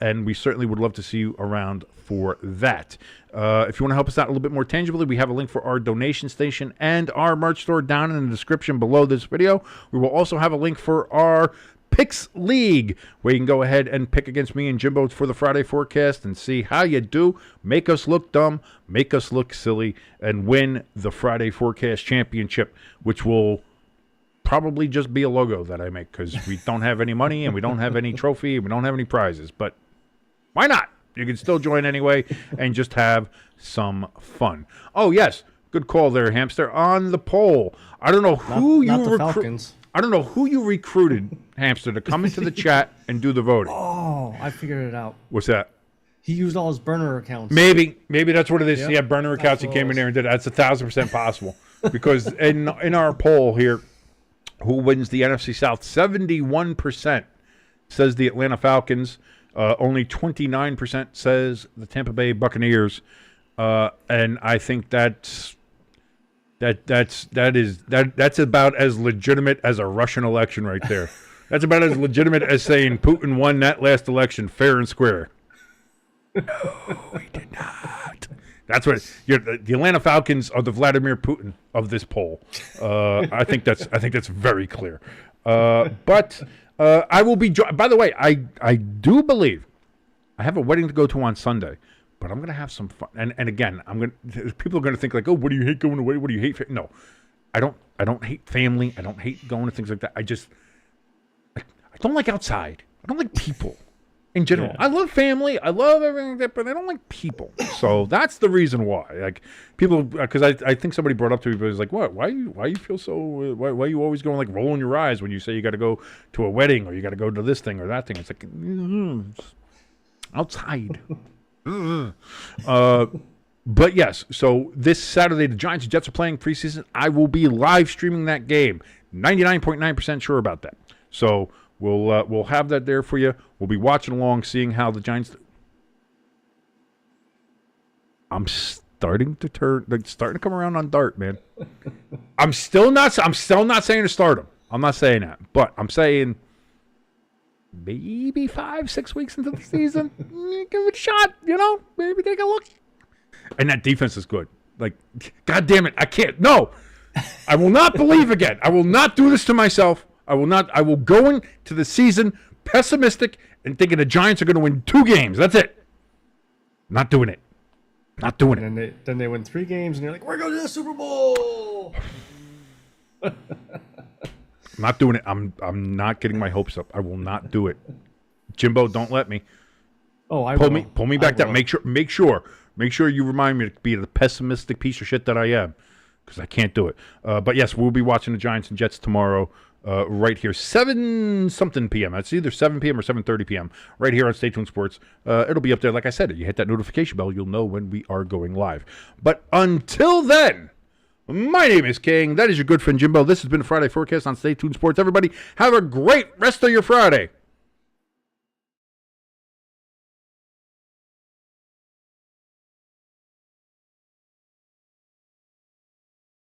[SPEAKER 2] and we certainly would love to see you around for that. If you want to help us out a little bit more tangibly, we have a link for our donation station and our merch store down in the description below this video. We will also have a link for our Picks League, where you can go ahead and pick against me and Jimbo for the Friday Forecast and see how you do, make us look dumb, make us look silly, and win the Friday Forecast Championship, which will probably just be a logo that I make because we don't have any money and we don't have any trophy and we don't have any prizes. But why not? You can still join anyway and just have some fun. Oh, yes. Good call there, Hamster. On the poll. I don't know who
[SPEAKER 3] not
[SPEAKER 2] you
[SPEAKER 3] the Falcons.
[SPEAKER 2] I don't know who you recruited, Hamster, to come into the chat and do the voting.
[SPEAKER 3] Oh, I figured it out.
[SPEAKER 2] What's that?
[SPEAKER 3] He used all his burner accounts.
[SPEAKER 2] Maybe that's what it is.
[SPEAKER 3] Yep.
[SPEAKER 2] Yeah, burner accounts. He came in there and did it. That's 1,000% possible. Because in our poll here, who wins the NFC South? 71% says the Atlanta Falcons. Only 29% says the Tampa Bay Buccaneers. And I think that's about as legitimate as a Russian election right there. That's about as legitimate as saying Putin won that last election fair and square. No, he did not. That's what the Atlanta Falcons are, the Vladimir Putin of this poll. I think that's very clear. But I will be. By the way, I do believe I have a wedding to go to on Sunday. But I'm going to have some fun. And again, people are going to think like, oh, what do you hate going away? What do you hate? No, I don't hate family. I don't hate going to things like that. I don't like outside. I don't like people in general. Yeah. I love family. I love everything like that, but I don't like people. So that's the reason why. Like people, because I think somebody brought up to me, but it was like, what? Why you feel so? Why are you always going like rolling your eyes when you say you got to go to a wedding or you got to go to this thing or that thing? It's like outside. But yes, so this Saturday the Giants and Jets are playing preseason. I will be live streaming that game. 99.9% sure about that. So we'll have that there for you. We'll be watching along, seeing how the Giants. I'm starting to come around on Dart, man. I'm still not saying to start him. I'm not saying that, but I'm saying. Maybe 5-6 weeks into the season, give it a shot, maybe take a look. And that defense is good. Like, God damn it, I can't. No, I will not believe again. I will not do this to myself. I will go into the season pessimistic and thinking the Giants are going to win 2 games. That's it. Not doing it. Not doing it.
[SPEAKER 3] And then they win 3 games and you're like, we're going to the Super Bowl.
[SPEAKER 2] I'm not doing it. I'm not getting my hopes up. I will not do it. Jimbo, don't let me.
[SPEAKER 3] Oh, I
[SPEAKER 2] pull
[SPEAKER 3] will.
[SPEAKER 2] Pull me back down. Make sure you remind me to be the pessimistic piece of shit that I am, because I can't do it. But yes, we'll be watching the Giants and Jets tomorrow, right here, 7-something p.m. It's either 7 p.m. or 7:30 p.m. right here on Stay Tuned Sports. It'll be up there. Like I said, you hit that notification bell, you'll know when we are going live. But until then. My name is King. That is your good friend Jimbo. This has been a Friday Forecast on Stay Tuned Sports. Everybody, have a great rest of your Friday.